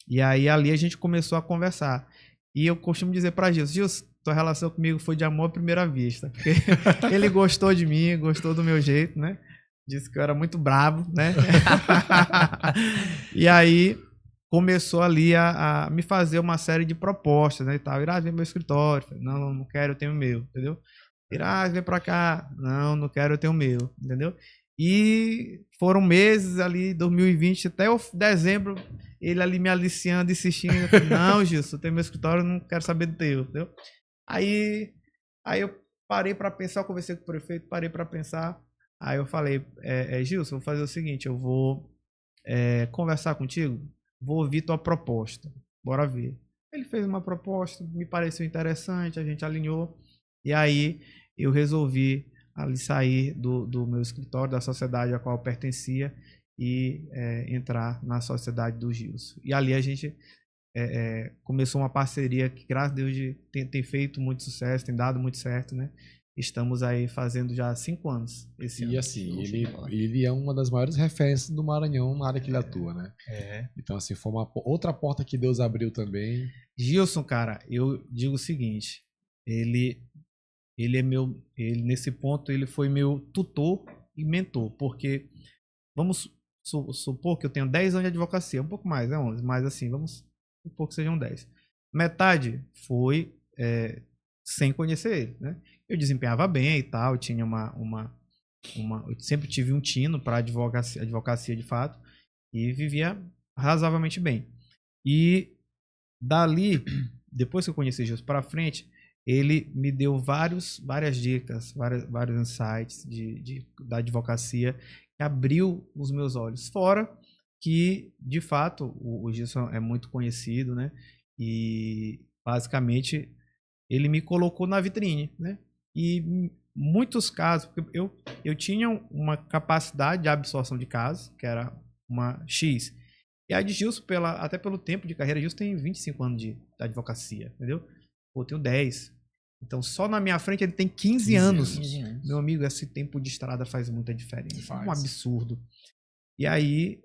E aí, ali a gente começou a conversar. E eu costumo dizer para Gilson, Gilson, tua relação comigo foi de amor à primeira vista. Porque ele gostou de mim, gostou do meu jeito, né? Disse que eu era muito bravo, né? E aí começou ali a me fazer uma série de propostas, né, e tal. Irás, vem pro meu escritório. Falei, não quero, eu tenho o meu, entendeu? Irás, vem pra cá. Não quero, eu tenho o meu, entendeu? E foram meses ali, 2020, até dezembro, ele ali me aliciando, insistindo. Eu falei, não, Gilson, eu tenho meu escritório, não quero saber do teu, entendeu? Aí eu parei pra pensar, eu conversei com o prefeito, parei pra pensar. Aí eu falei, Gilson, vou fazer o seguinte, eu vou conversar contigo, vou ouvir tua proposta, bora ver. Ele fez uma proposta, me pareceu interessante, a gente alinhou, e aí eu resolvi ali sair do meu escritório, da sociedade a qual eu pertencia, e entrar na sociedade do Gilson. E ali a gente começou uma parceria que, graças a Deus, tem feito muito sucesso, tem dado muito certo, né? Estamos aí fazendo já 5 anos esse ano. E assim, ele é uma das maiores referências do Maranhão na área que ele atua, né? Então, assim, foi uma outra porta que Deus abriu também. Gilson, cara, eu digo o seguinte, ele nesse ponto, ele foi meu tutor e mentor, porque vamos supor que eu tenho 10 anos de advocacia, um pouco mais, 11, mas assim, vamos supor que sejam 10. Metade foi sem conhecer ele, né? Eu desempenhava bem e tal, eu tinha eu sempre tive um tino para advocacia de fato, e vivia razoavelmente bem. E dali, depois que eu conheci Jesus para frente, ele me deu várias dicas, vários insights da advocacia, que abriu os meus olhos. Fora que, de fato, o Gilson é muito conhecido, né? E basicamente ele me colocou na vitrine, né? E muitos casos, porque eu tinha uma capacidade de absorção de casos, que era uma X. E a de Gilson, até pelo tempo de carreira, Gilson tem 25 anos de advocacia, entendeu? Eu tenho 10. Então, só na minha frente ele tem 15 anos. 15 anos. Meu amigo, esse tempo de estrada faz muita diferença. Faz. Um absurdo. E aí,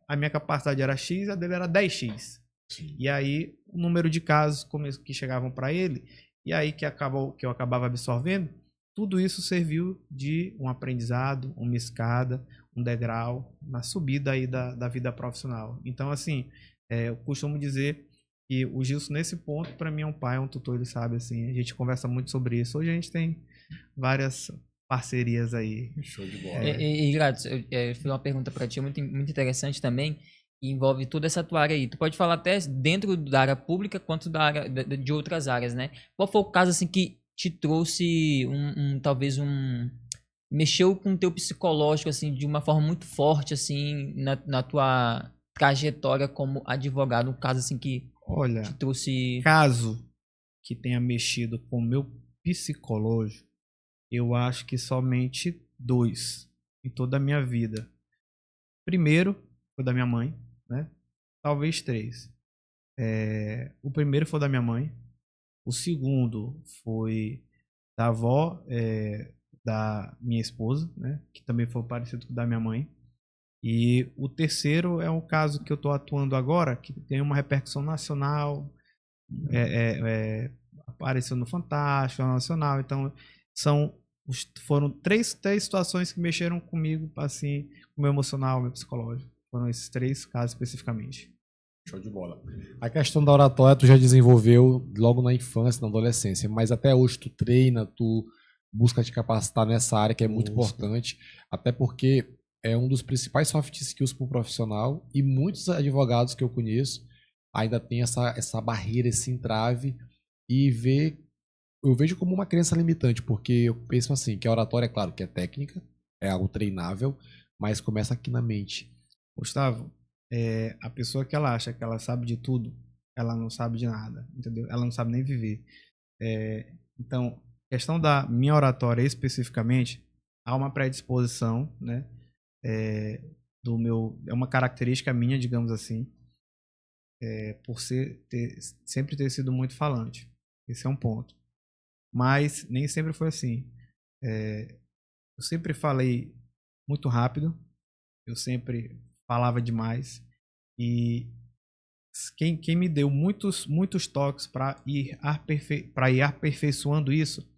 a minha capacidade era X, a dele era 10X. Sim. E aí, o número de casos que chegavam para ele, e aí que eu acabava absorvendo, tudo isso serviu de um aprendizado, uma escada, um degrau na subida aí da vida profissional. Então, assim, eu costumo dizer E o Gilson, nesse ponto, para mim é um pai, é um tutor, ele sabe, assim, a gente conversa muito sobre isso. Hoje a gente tem várias parcerias aí. Show de bola. E Gladys, eu fiz uma pergunta para ti muito, muito interessante também, e envolve toda essa tua área aí. Tu pode falar até dentro da área pública quanto da área de outras áreas, né? Qual foi o caso assim que te trouxe talvez mexeu com o teu psicológico assim de uma forma muito forte assim na tua trajetória como advogado, um caso assim que Olha, te trouxe caso que tenha mexido com o meu psicológico, eu acho que somente 2 em toda a minha vida. Primeiro foi da minha mãe, né? Talvez 3. O primeiro foi da minha mãe. O segundo foi da avó da minha esposa, né? Que também foi parecido com o da minha mãe. E o terceiro é um caso que eu estou atuando agora, que tem uma repercussão nacional, apareceu no Fantástico, no Nacional. Então, foram três situações que mexeram comigo, assim, com o meu emocional, meu psicológico. Foram esses 3 casos especificamente. Show de bola. A questão da oratória tu já desenvolveu logo na infância, na adolescência, mas até hoje tu treina, tu busca te capacitar nessa área que é muito importante, até porque é um dos principais soft skills para um profissional e muitos advogados que eu conheço ainda tem essa barreira, esse entrave e eu vejo como uma crença limitante, porque eu penso assim, que a oratória, é claro, que é técnica, é algo treinável, mas começa aqui na mente. Gustavo, a pessoa que ela acha que ela sabe de tudo, ela não sabe de nada, entendeu? Ela não sabe nem viver. Então, questão da minha oratória especificamente, há uma predisposição, né? É uma característica minha, digamos assim, por sempre ter sido muito falante. Esse é um ponto. Mas nem sempre foi assim. Eu sempre falei muito rápido, eu sempre falava demais, e quem me deu muitos toques para ir aperfeiçoando isso,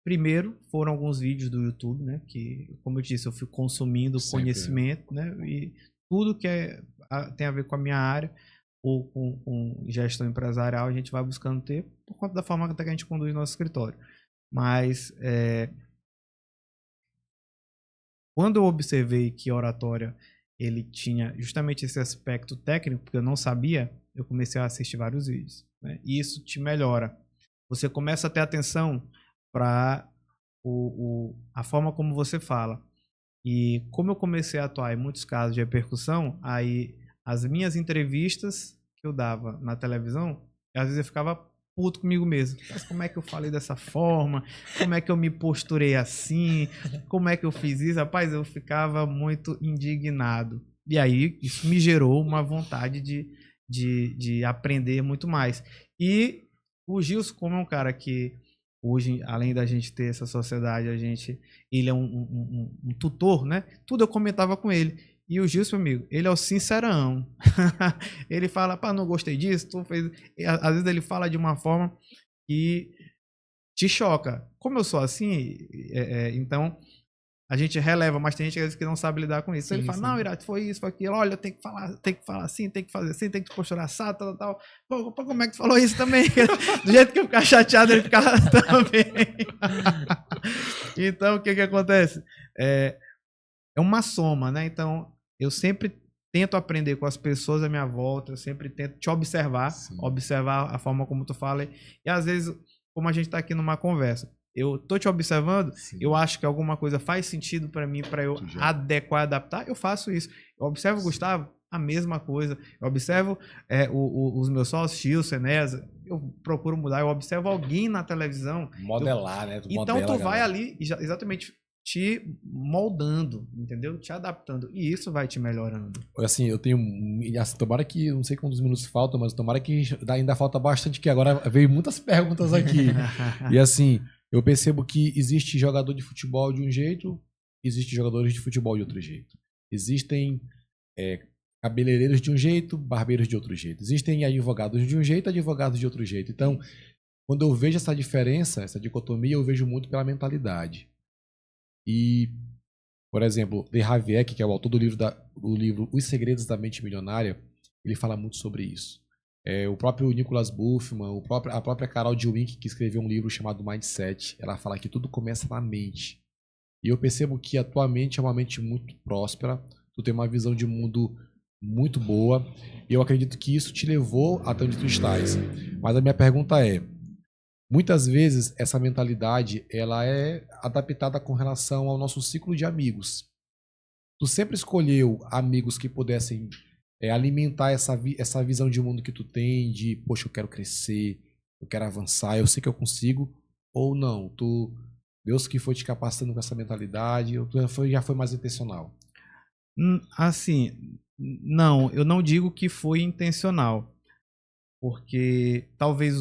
primeiro foram alguns vídeos do YouTube, né, que, como eu disse, eu fui consumindo conhecimento, né, e tudo que tem a ver com a minha área ou com gestão empresarial, a gente vai buscando ter por conta da forma que a gente conduz nosso escritório. Mas quando eu observei que a oratória ele tinha justamente esse aspecto técnico, porque eu não sabia, eu comecei a assistir vários vídeos, né? E isso te melhora. Você começa a ter atenção para a forma como você fala. E como eu comecei a atuar em muitos casos de repercussão, aí as minhas entrevistas que eu dava na televisão, às vezes eu ficava puto comigo mesmo. Mas como é que eu falei dessa forma? Como é que eu me posturei assim? Como é que eu fiz isso? Rapaz, eu ficava muito indignado. E aí isso me gerou uma vontade de aprender muito mais. E o Gilson, como é um cara que hoje, além da gente ter essa sociedade, ele é um tutor, né? Tudo eu comentava com ele. E o Gilson, amigo, ele é o sincerão. Ele fala, pá, não gostei disso, tu fez. Às vezes ele fala de uma forma que te choca. Como eu sou assim, então a gente releva, mas tem gente às vezes que não sabe lidar com isso. Sim, ele fala, não, Irato, foi isso, foi aquilo, olha, tem que falar assim, tem que fazer assim, tem que posturar assado, tal. Pô, como é que tu falou isso também? Do jeito que eu ficava chateado, ele ficava também. Então, o que acontece? É uma soma, né? Então, eu sempre tento aprender com as pessoas à minha volta, eu sempre tento te observar, observar a forma como tu fala. E às vezes, como a gente tá aqui numa conversa, eu tô te observando, eu acho que alguma coisa faz sentido para mim, para eu adequar, adaptar, eu faço isso. Eu observo o Gustavo, a mesma coisa. Eu observo os meus sócios, Gilson, Enesa, eu procuro mudar. Eu observo alguém na televisão. Modelar, né? Então tu vai ali, exatamente, te moldando, entendeu? Te adaptando. E isso vai te melhorando. Assim, eu tenho... Assim, tomara que... Não sei quantos minutos faltam, mas tomara que ainda falta bastante, que agora veio muitas perguntas aqui. E assim... Eu percebo que existe jogador de futebol de um jeito, existe jogadores de futebol de outro jeito. Existem cabeleireiros de um jeito, barbeiros de outro jeito. Existem advogados de um jeito, advogados de outro jeito. Então, quando eu vejo essa diferença, essa dicotomia, eu vejo muito pela mentalidade. E, por exemplo, De Javier, que é o autor do livro Os Segredos da Mente Milionária, ele fala muito sobre isso. O próprio Nicholas Buffman, a própria Carol Dweck, que escreveu um livro chamado Mindset, ela fala que tudo começa na mente. E eu percebo que a tua mente é uma mente muito próspera, tu tem uma visão de mundo muito boa, e eu acredito que isso te levou até onde tu estás. Mas a minha pergunta é, muitas vezes essa mentalidade ela é adaptada com relação ao nosso ciclo de amigos. Tu sempre escolheu amigos que pudessem alimentar essa visão de mundo que tu tem, de, poxa, eu quero crescer, eu quero avançar, eu sei que eu consigo, ou não? Deus que foi te capacitando com essa mentalidade, ou tu já foi mais intencional? Assim, não, eu não digo que foi intencional, porque talvez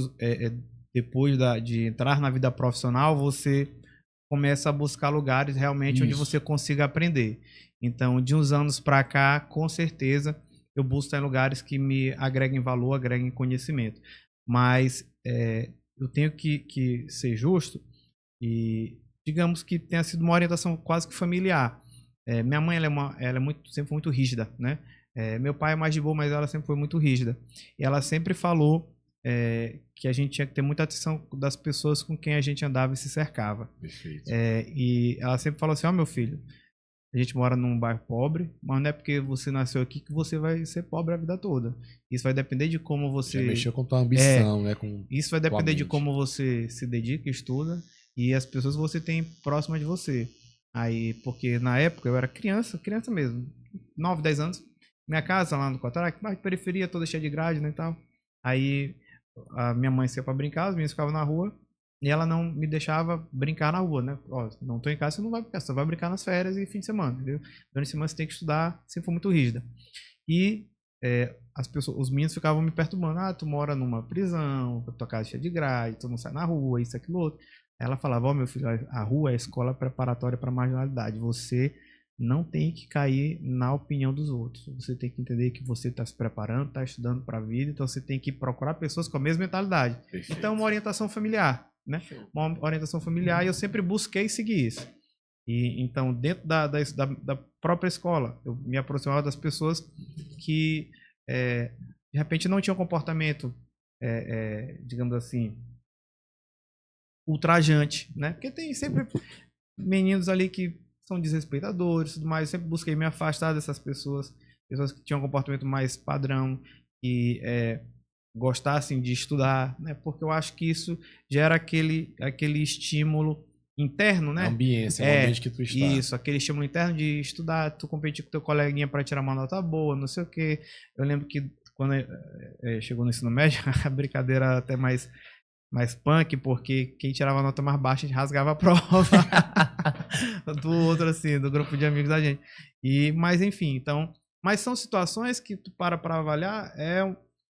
depois de entrar na vida profissional, você começa a buscar lugares realmente onde você consiga aprender. Então, de uns anos para cá, com certeza, eu busco estar em lugares que me agreguem valor, agreguem conhecimento. Mas eu tenho que ser justo e digamos que tenha sido uma orientação quase que familiar. Minha mãe ela sempre foi muito rígida, né? Meu pai é mais de boa, mas ela sempre foi muito rígida. E ela sempre falou que a gente tinha que ter muita atenção das pessoas com quem a gente andava e se cercava. Perfeito. E ela sempre falou assim, ó, meu filho, a gente mora num bairro pobre, mas não é porque você nasceu aqui que você vai ser pobre a vida toda. Isso vai depender de como você... Já mexeu com tua ambição, né? Isso vai depender de como você se dedica, estuda, e as pessoas que você tem próximas de você. Aí, porque na época eu era criança mesmo, 9, 10 anos, minha casa lá no Cotarac, periferia toda cheia de grade, né, e tal. Aí a minha mãe saía pra brincar, as minhas ficavam na rua, e ela não me deixava brincar na rua, né? Ó, não tô em casa, você não vai brincar, você vai brincar nas férias e fim de semana, entendeu? Durante a semana você tem que estudar, sempre foi muito rígida. E os meninos ficavam me perturbando, tu mora numa prisão, tua casa é cheia de grade, tu não sai na rua, isso, aquilo, outro. Ela falava, meu filho, a rua é a escola preparatória para marginalidade, você não tem que cair na opinião dos outros, você tem que entender que você está se preparando, está estudando para a vida, então você tem que procurar pessoas com a mesma mentalidade. Perfeito. Então, uma orientação familiar, né? Uma orientação familiar, e eu sempre busquei seguir isso. E então, dentro da própria escola, eu me aproximava das pessoas que, de repente, não tinham comportamento, digamos assim, ultrajante, né? Porque tem sempre meninos ali que são desrespeitadores e tudo mais. Eu sempre busquei me afastar dessas pessoas que tinham um comportamento mais padrão e gostassem de estudar, né? Porque eu acho que isso gera aquele estímulo interno, né? A ambiência, o ambiente que tu está. Isso, aquele estímulo interno de estudar, tu competir com teu coleguinha para tirar uma nota boa, não sei o quê. Eu lembro que quando chegou no ensino médio, a brincadeira era até mais punk, porque quem tirava a nota mais baixa, a gente rasgava a prova do outro, assim, do grupo de amigos da gente. Mas enfim, então, mas são situações que tu para avaliar,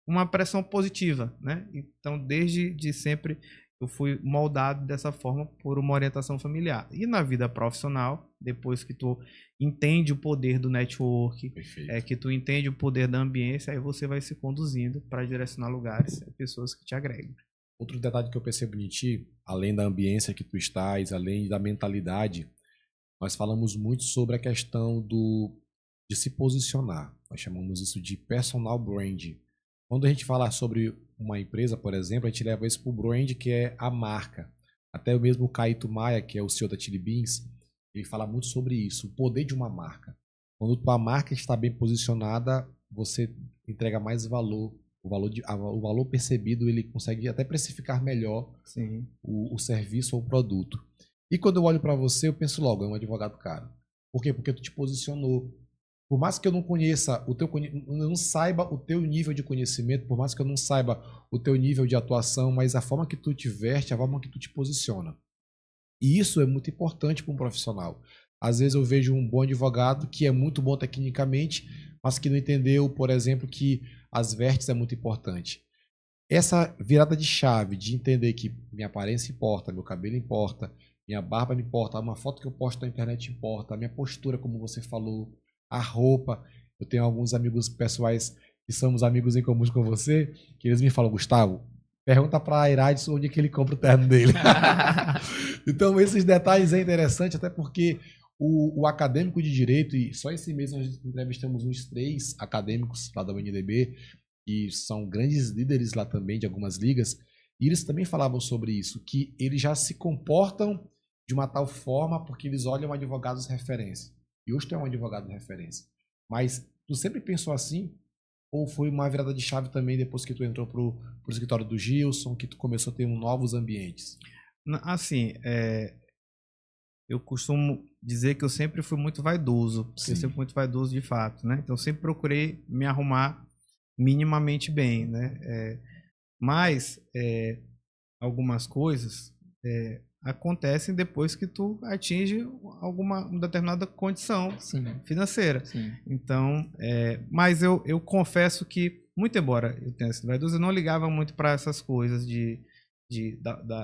uma pressão positiva, né? Então, desde sempre, eu fui moldado dessa forma por uma orientação familiar. E na vida profissional, depois que tu entende o poder do network, que tu entende o poder da ambiência, aí você vai se conduzindo para direcionar lugares, pessoas que te agregam. Outro detalhe que eu percebo em ti, além da ambiência que tu estás, além da mentalidade, nós falamos muito sobre a questão de se posicionar. Nós chamamos isso de personal brand. Quando a gente fala sobre uma empresa, por exemplo, a gente leva isso para o brand, que é a marca. Até mesmo o Caíto Maia, que é o CEO da Chili Beans, ele fala muito sobre isso, o poder de uma marca. Quando a marca está bem posicionada, você entrega mais valor. O valor percebido, ele consegue até precificar melhor o serviço ou o produto. E quando eu olho para você, eu penso logo, é um advogado caro. Por quê? Porque tu te posicionou. Por mais que eu não conheça eu não saiba o teu nível de conhecimento, por mais que eu não saiba o teu nível de atuação, mas a forma que tu te veste, a forma que tu te posiciona. E isso é muito importante para um profissional. Às vezes eu vejo um bom advogado que é muito bom tecnicamente, mas que não entendeu, por exemplo, que as vértices é muito importante. Essa virada de chave de entender que minha aparência importa, meu cabelo importa, minha barba me importa, uma foto que eu posto na internet importa, a minha postura, como você falou, a roupa. Eu tenho alguns amigos pessoais que somos amigos em comuns com você, que eles me falam, Gustavo, pergunta para a Irades onde é que ele compra o terno dele. Então, esses detalhes é interessante, até porque O acadêmico de direito, e só esse mês nós entrevistamos uns 3 acadêmicos lá da UNDB, que são grandes líderes lá também de algumas ligas, e eles também falavam sobre isso, que eles já se comportam de uma tal forma porque eles olham advogados referência. E hoje tu é um advogado de referência. Mas tu sempre pensou assim? Ou foi uma virada de chave também depois que tu entrou pro escritório do Gilson, que tu começou a ter novos ambientes? Assim, eu costumo dizer que eu sempre fui muito vaidoso. Sim. Eu sempre fui muito vaidoso de fato, né? Então eu sempre procurei me arrumar minimamente bem, né? Mas algumas coisas acontecem depois que tu atinge uma determinada condição Sim, financeira. sim. Então, mas eu confesso que, muito embora eu tenha sido vaidoso, eu não ligava muito para essas coisas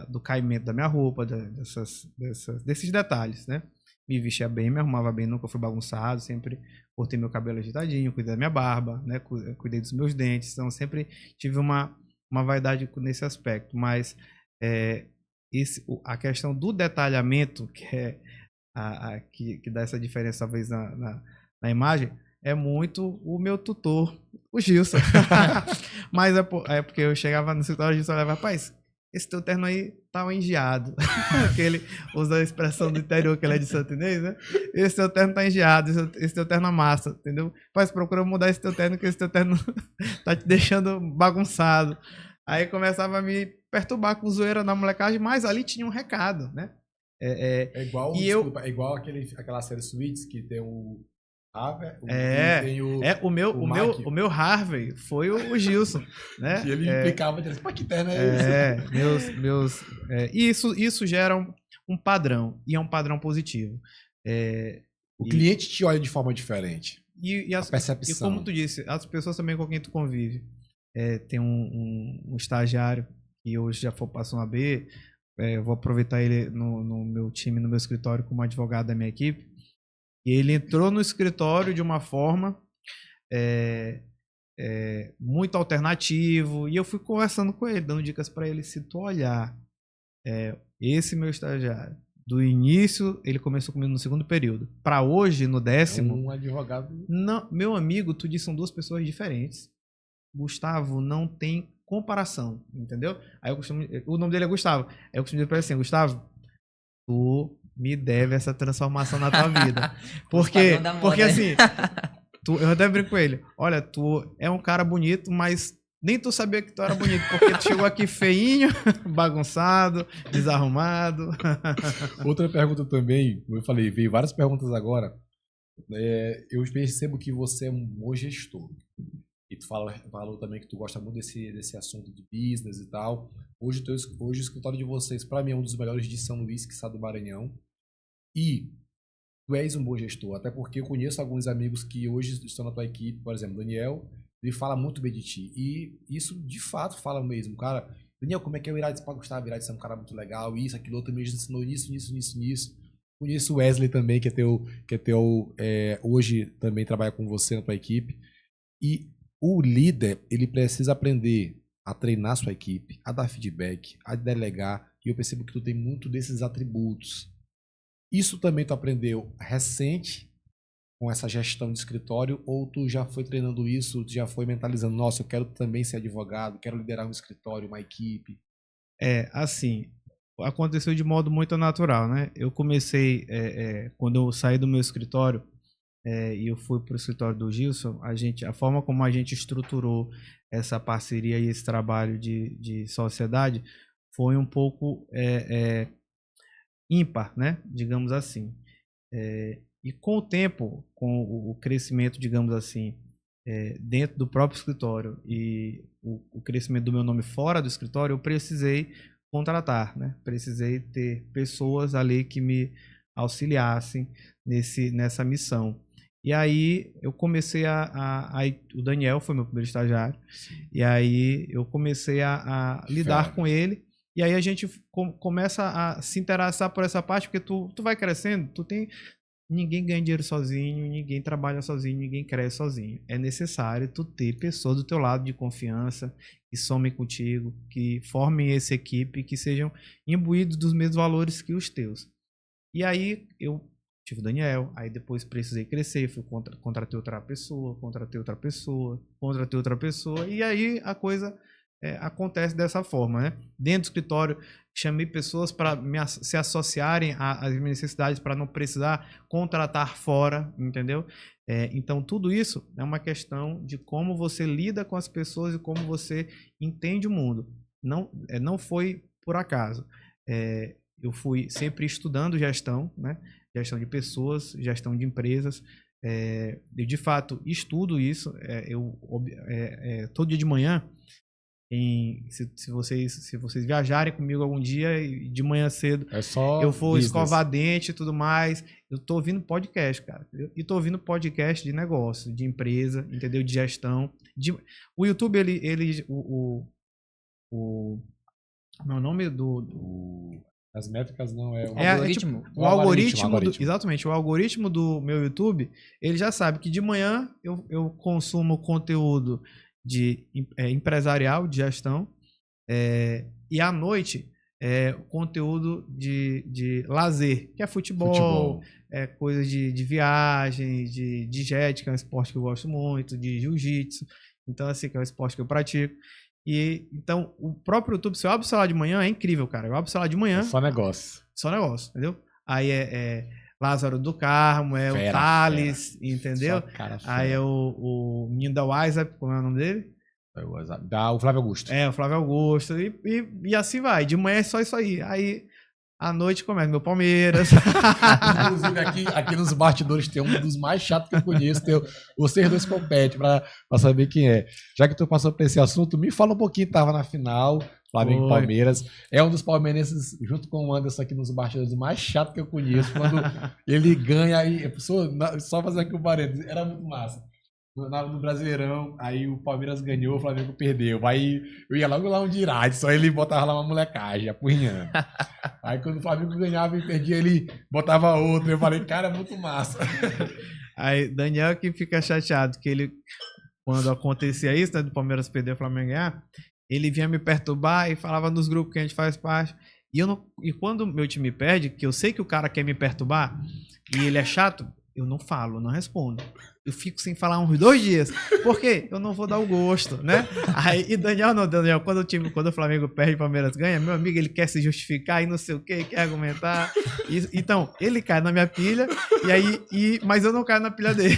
do caimento da minha roupa, desses detalhes, né? Me vestia bem, me arrumava bem, nunca fui bagunçado, sempre cortei meu cabelo ajeitadinho, cuidei da minha barba, né? Cuidei dos meus dentes, então sempre tive uma vaidade nesse aspecto, mas a questão do detalhamento, que é que dá essa diferença talvez na imagem, é muito o meu tutor, o Gilson. Mas é porque eu chegava no escritório, o Gilson olhava, rapaz, esse teu terno aí tá engeado. Que ele usa a expressão do interior, que ele é de Santo Inês, né? Esse teu terno tá engeado, esse teu terno amassa, entendeu? Rapaz, procura mudar esse teu terno, que esse teu terno tá te deixando bagunçado. Aí começava a me perturbar com zoeira na molecagem, mas ali tinha um recado, né? É igual, E desculpa, é igual aquela série Suits que tem o Harvey, tem o meu Harvey foi o Gilson, né? que ele implicava, dizendo, pô, que terno é esse? Isso gera um padrão, e é um padrão positivo. O cliente te olha de forma diferente. A percepção. E como tu disse, as pessoas também com quem tu convive. Tem um estagiário que hoje já passou na B, eu vou aproveitar ele no meu time, no meu escritório, como advogado da minha equipe. E ele entrou no escritório de uma forma muito alternativo, e eu fui conversando com ele, dando dicas para ele. Se tu olhar esse meu estagiário, do início, ele começou comigo no segundo período, para hoje, no 10º... um advogado... Não, meu amigo, tu disse, são duas pessoas diferentes. Gustavo não tem comparação, entendeu? Aí o nome dele é Gustavo. Aí eu costumo dizer pra ele assim, Gustavo, tu me deve essa transformação na tua vida. Porque assim, eu até brinco com ele, olha, tu é um cara bonito, mas nem tu sabia que tu era bonito, porque tu chegou aqui feinho, bagunçado, desarrumado. Outra pergunta também, como eu falei, veio várias perguntas agora. Eu percebo que você é um bom gestor. E tu falou também que tu gosta muito desse assunto de business e tal. Hoje o escritório de vocês, para mim, é um dos melhores de São Luís, que está do Maranhão. E tu és um bom gestor, até porque eu conheço alguns amigos que hoje estão na tua equipe, por exemplo, Daniel, ele fala muito bem de ti. E isso, de fato, fala mesmo, cara. Daniel, como é que é o Irades para Gustavo? O Irades é um cara muito legal, isso, aquilo, outro, me ensinou nisso. Conheço o Wesley também, que é teu hoje também trabalha com você na tua equipe. E o líder, ele precisa aprender a treinar sua equipe, a dar feedback, a delegar, e eu percebo que tu tem muito desses atributos. Isso também tu aprendeu recente com essa gestão de escritório, ou tu já foi treinando isso, tu já foi mentalizando, nossa, eu quero também ser advogado, quero liderar um escritório, uma equipe? Assim, aconteceu de modo muito natural, né? Eu comecei, quando eu saí do meu escritório, e eu fui para o escritório do Gilson, a forma como a gente estruturou essa parceria e esse trabalho de sociedade foi um pouco ímpar, né? Digamos assim. E com o tempo, com o crescimento, digamos assim, dentro do próprio escritório e o crescimento do meu nome fora do escritório, eu precisei contratar, né? Precisei ter pessoas ali que me auxiliassem nessa missão. E aí eu comecei o Daniel foi meu primeiro estagiário, e aí eu comecei a lidar com ele, e aí a gente começa a se interessar por essa parte, porque tu vai crescendo, ninguém ganha dinheiro sozinho, ninguém trabalha sozinho, ninguém cresce sozinho. É necessário tu ter pessoas do teu lado de confiança, que somem contigo, que formem essa equipe, que sejam imbuídos dos mesmos valores que os teus. E aí eu tive o Daniel, aí depois precisei crescer, contratei outra pessoa, e aí a coisa acontece dessa forma, né? Dentro do escritório, chamei pessoas para se associarem às minhas necessidades, para não precisar contratar fora, entendeu? Então, tudo isso é uma questão de como você lida com as pessoas e como você entende o mundo. Não foi por acaso. Eu fui sempre estudando gestão, né? Gestão de pessoas, gestão de empresas. Eu, de fato, estudo isso. Todo dia de manhã, se vocês viajarem comigo algum dia, de manhã cedo, eu vou escovar dente e tudo mais. Eu tô ouvindo podcast, cara. Entendeu? E tô ouvindo podcast de negócio, de empresa, entendeu? De gestão. O YouTube, meu nome As métricas não é... Algoritmo. O algoritmo. Exatamente. O algoritmo do meu YouTube, ele já sabe que de manhã eu consumo conteúdo de empresarial, de gestão, e à noite conteúdo de lazer, que é futebol. Coisa de viagem, de jet, que é um esporte que eu gosto muito, de jiu-jitsu, então assim, que é um esporte que eu pratico. E então, o próprio YouTube, se eu abro o celular de manhã, é incrível, cara. Eu abro o celular de manhã. Só negócio, entendeu? Aí Lázaro do Carmo, o Thales, entendeu? Aí é o menino da WhatsApp, como é o nome dele? O Flávio Augusto. O Flávio Augusto. E assim vai. De manhã é só isso aí. Aí, à noite, começa meu Palmeiras. Inclusive, aqui nos bastidores tem um dos mais chatos que eu conheço. Vocês dois competem pra saber quem é. Já que tu passou por esse assunto, me fala um pouquinho. Tava na final, Flamengo e Palmeiras. É um dos palmeirenses, junto com o Anderson, aqui nos bastidores, mais chato que eu conheço. Quando ele ganha, aí, só fazer aqui um parênteses, era muito massa. No Brasileirão, aí o Palmeiras ganhou, o Flamengo perdeu. Aí eu ia logo lá onde irá, só ele botava lá uma molecagem, apurrinhando. Aí quando o Flamengo ganhava e perdia, ele botava outro. Eu falei, cara, é muito massa. Aí Daniel que fica chateado, que ele, quando acontecia isso, né, do Palmeiras perder, o Flamengo ganhar, ele vinha me perturbar e falava nos grupos que a gente faz parte. E quando meu time perde, que eu sei que o cara quer me perturbar e ele é chato, eu não falo, não respondo. Eu fico sem falar uns 2 dias. Por quê? Eu não vou dar o gosto, né? E Daniel, quando o Flamengo perde e o Palmeiras ganha, meu amigo, ele quer se justificar e não sei o quê, quer argumentar. Então, ele cai na minha pilha, mas eu não caio na pilha dele.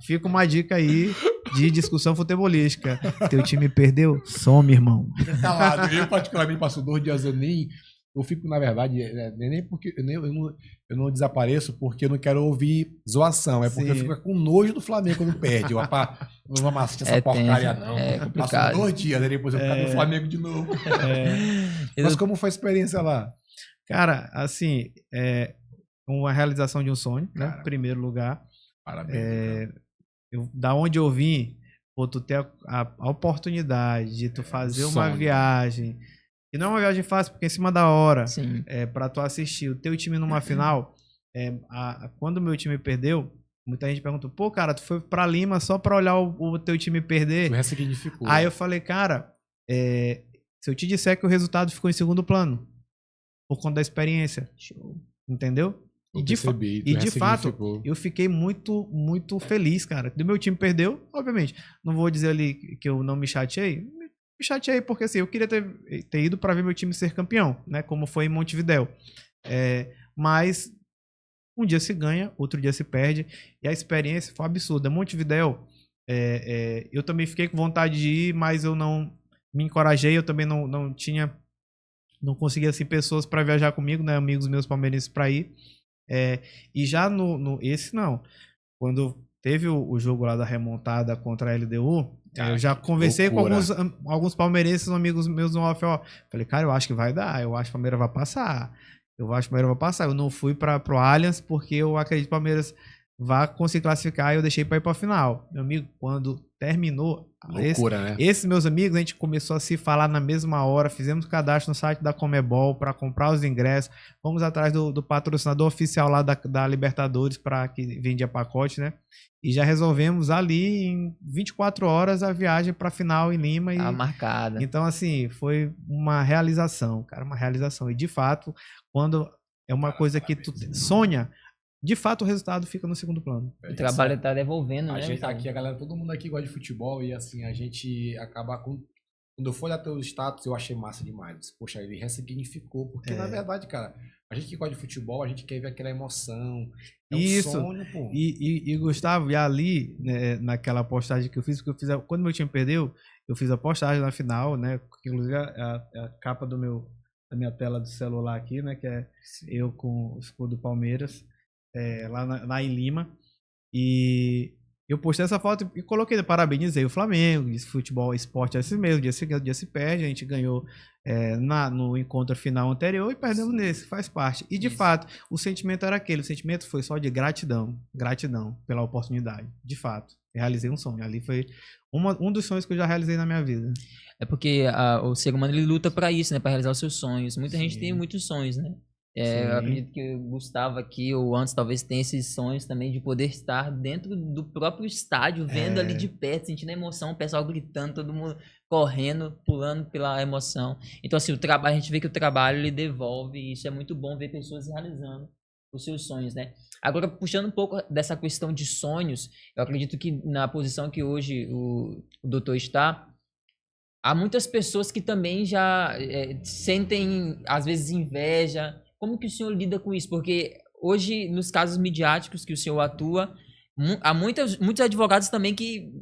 Fica uma dica aí de discussão futebolística. Teu time perdeu? Some, irmão. Calado. Eu, particularmente, passo 2 dias, eu fico, na verdade, nem porque eu não desapareço porque eu não quero ouvir zoação. É porque eu fico com nojo do Flamengo quando perde. Não vou assistir essa porcaria, não. É complicado. Passo 2 dias, aí depois eu fico no Flamengo de novo. Mas como foi a experiência lá? Cara, assim, uma realização de um sonho, né? Em primeiro lugar. Parabéns. Da onde eu vim, tu ter a oportunidade de tu fazer uma viagem. E não é uma viagem fácil, porque é em cima da hora. Sim. Pra tu assistir o teu time numa final. Quando o meu time perdeu, muita gente perguntou, pô, cara, tu foi pra Lima só pra olhar o teu time perder? Tu ressignificou. Aí eu falei, cara, se eu te disser que o resultado ficou em segundo plano, por conta da experiência. Show. Entendeu? E de fato, eu fiquei muito, muito feliz, cara. Do meu time perdeu, obviamente. Não vou dizer ali que eu não me chateei. Me chateei porque assim, eu queria ter ido para ver meu time ser campeão, né? Como foi em Montevidéu. Mas um dia se ganha, outro dia se perde. E a experiência foi absurda. Montevidéu, eu também fiquei com vontade de ir, mas eu não me encorajei. Eu também não conseguia assim, pessoas para viajar comigo, né? Amigos meus palmeirenses para ir. E já esse não. Quando teve o jogo lá da remontada contra a LDU, eu já conversei com alguns palmeirenses, amigos meus no off, falei, cara, eu acho que vai dar, eu acho que o Palmeiras vai passar. Eu não fui pro Allianz porque eu acredito que o Palmeiras vai conseguir classificar e eu deixei para ir pra final. Meu amigo, quando terminou, né? Esses meus amigos, a gente começou a se falar na mesma hora, fizemos cadastro no site da Conmebol para comprar os ingressos, fomos atrás do patrocinador oficial lá da Libertadores para que vendia pacote, né? E já resolvemos ali em 24 horas a viagem para a final em Lima. Marcada. Então, assim, foi uma realização, cara, uma realização. E de fato, quando é uma coisa que tu sonha, de fato o resultado fica no segundo plano. O trabalho tá devolvendo, né? Gente, Então, aqui, a galera, todo mundo aqui gosta de futebol e assim, a gente acaba com. Quando eu fui olhar teus status, eu achei massa demais. Poxa, ele ressignificou. Porque, na verdade, cara, a gente que gosta de futebol, a gente quer ver aquela emoção. É um Isso. sonho, pô. E Gustavo, e ali, né, naquela postagem que eu fiz, porque quando meu time perdeu, eu fiz a postagem na final, né? Inclusive a capa da minha tela do celular aqui, né? Que é eu com o escudo do Palmeiras, lá em Lima. E eu postei essa foto e coloquei, parabenizei o Flamengo, disse futebol, esporte é assim mesmo, dia se ganha, dia se perde, a gente ganhou no encontro final anterior e perdemos nesse, faz parte. E de fato, o sentimento era aquele, o sentimento foi só de gratidão pela oportunidade, de fato. Eu realizei um sonho, ali foi um dos sonhos que eu já realizei na minha vida. é porque o ser humano ele luta pra isso, né? Pra realizar os seus sonhos. Muita gente tem muitos sonhos, né? Eu acredito que o Gustavo aqui, ou antes, talvez tenha esses sonhos também de poder estar dentro do próprio estádio, vendo ali de perto, sentindo a emoção, o pessoal gritando, todo mundo correndo, pulando pela emoção. Então, assim, a gente vê que o trabalho ele devolve, e isso é muito bom ver pessoas realizando os seus sonhos, né? Agora, puxando um pouco dessa questão de sonhos, eu acredito que na posição que hoje o doutor está, há muitas pessoas que também já sentem, às vezes, inveja. Como que o senhor lida com isso? Porque hoje, nos casos midiáticos que o senhor atua, há muitos advogados também que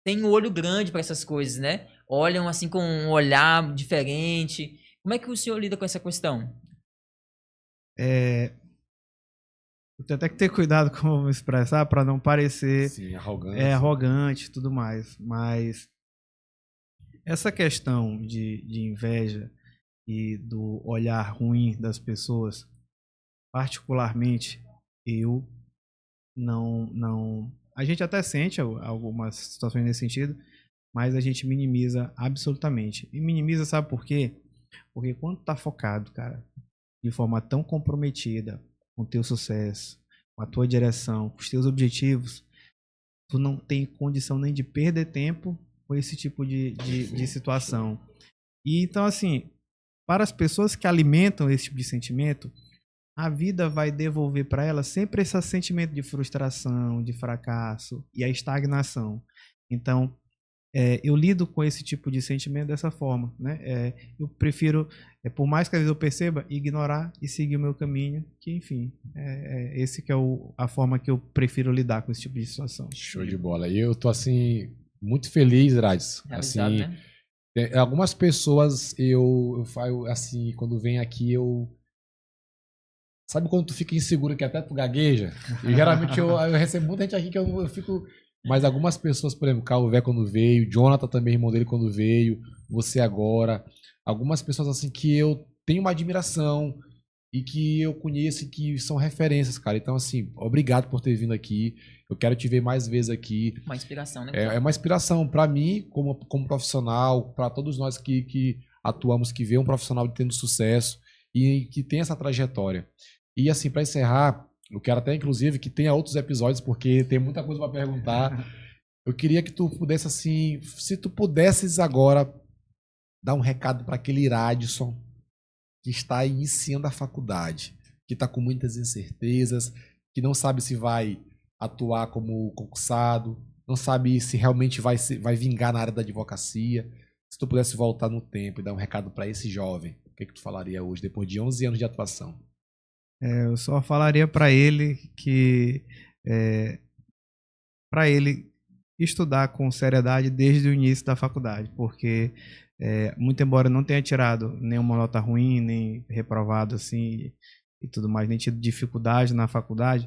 têm um olho grande para essas coisas, né? Olham assim com um olhar diferente. Como é que o senhor lida com essa questão? Eu tenho até que ter cuidado como eu vou me expressar para não parecer arrogante e tudo mais. Mas essa questão de inveja e do olhar ruim das pessoas, particularmente, eu não... A gente até sente algumas situações nesse sentido, mas a gente minimiza absolutamente. E minimiza, sabe por quê? Porque quando tá focado, cara, de forma tão comprometida com o teu sucesso, com a tua direção, com os teus objetivos, tu não tem condição nem de perder tempo com esse tipo de situação. E então, assim, para as pessoas que alimentam esse tipo de sentimento, a vida vai devolver para elas sempre esse sentimento de frustração, de fracasso e a estagnação. Então, eu lido com esse tipo de sentimento dessa forma, né? Eu prefiro, por mais que às vezes eu perceba, ignorar e seguir o meu caminho, que enfim, esse que é a forma que eu prefiro lidar com esse tipo de situação. Show de bola. E eu tô, assim, muito feliz, Radis. Assim, Né? Algumas pessoas eu falo assim, quando vem aqui, sabe quando tu fica inseguro que até tu gagueja? E geralmente eu recebo muita gente aqui que eu fico. Mas algumas pessoas, por exemplo, o Calvé quando veio, Jonathan também, irmão dele quando veio, você agora. Algumas pessoas assim que eu tenho uma admiração e que eu conheço e que são referências, cara. Então, assim, obrigado por ter vindo aqui. Eu quero te ver mais vezes aqui. Uma inspiração, né? É uma inspiração para mim, como profissional, para todos nós que atuamos, que vê um profissional tendo sucesso e que tem essa trajetória. E assim, para encerrar, eu quero até, inclusive, que tenha outros episódios, porque tem muita coisa para perguntar. Eu queria que tu pudesse, assim, se tu pudesses agora dar um recado para aquele Iradson que está iniciando a faculdade, que está com muitas incertezas, que não sabe se vai atuar como concursado, não sabe se realmente vai vingar na área da advocacia. Se tu pudesse voltar no tempo e dar um recado para esse jovem, o que tu falaria hoje, depois de 11 anos de atuação? Eu só falaria para ele que para ele estudar com seriedade desde o início da faculdade, porque muito embora eu não tenha tirado nenhuma nota ruim, nem reprovado assim e tudo mais, nem tido dificuldade na faculdade,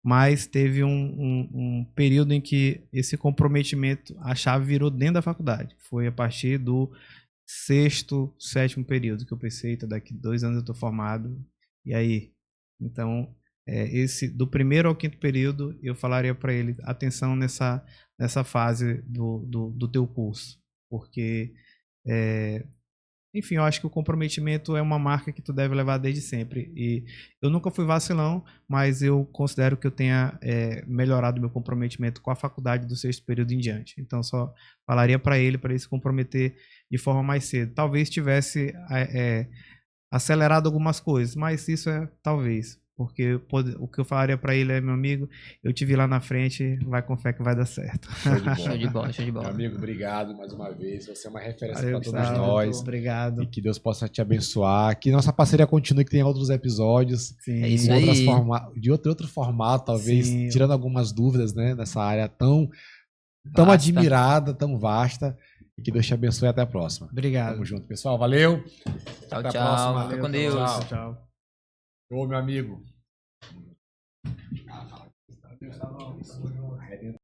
mas teve um período em que esse comprometimento, a chave virou dentro da faculdade. Foi a partir do 6º, 7º período que eu pensei, daqui 2 anos eu estou formado, e aí? Então, do 1º ao 5º período, eu falaria para ele, atenção nessa fase do teu curso, porque, enfim, eu acho que o comprometimento é uma marca que tu deve levar desde sempre, e eu nunca fui vacilão, mas eu considero que eu tenha melhorado meu comprometimento com a faculdade do 6º período em diante. Então, só falaria para ele se comprometer de forma mais cedo. Talvez tivesse acelerado algumas coisas, mas isso talvez. Porque o que eu falaria para ele é, meu amigo, eu te vi lá na frente, vai com fé que vai dar certo. Show de bola, show de Meu bola. amigo, obrigado mais uma vez. Você é uma referência Valeu, para todos Gustavo. nós. Obrigado. E que Deus possa te abençoar. Que nossa parceria continue, que tenha outros episódios. Sim. É isso com aí. de outro formato, talvez, Sim. tirando algumas dúvidas, né? Nessa área tão Vasta. admirada, tão vasta. E que Deus te abençoe e até a próxima. Obrigado. Tamo junto, pessoal. Valeu. Tchau, Até a tchau. próxima. Fica com Valeu, Deus. Tchau. Tchau. Ô, meu amigo.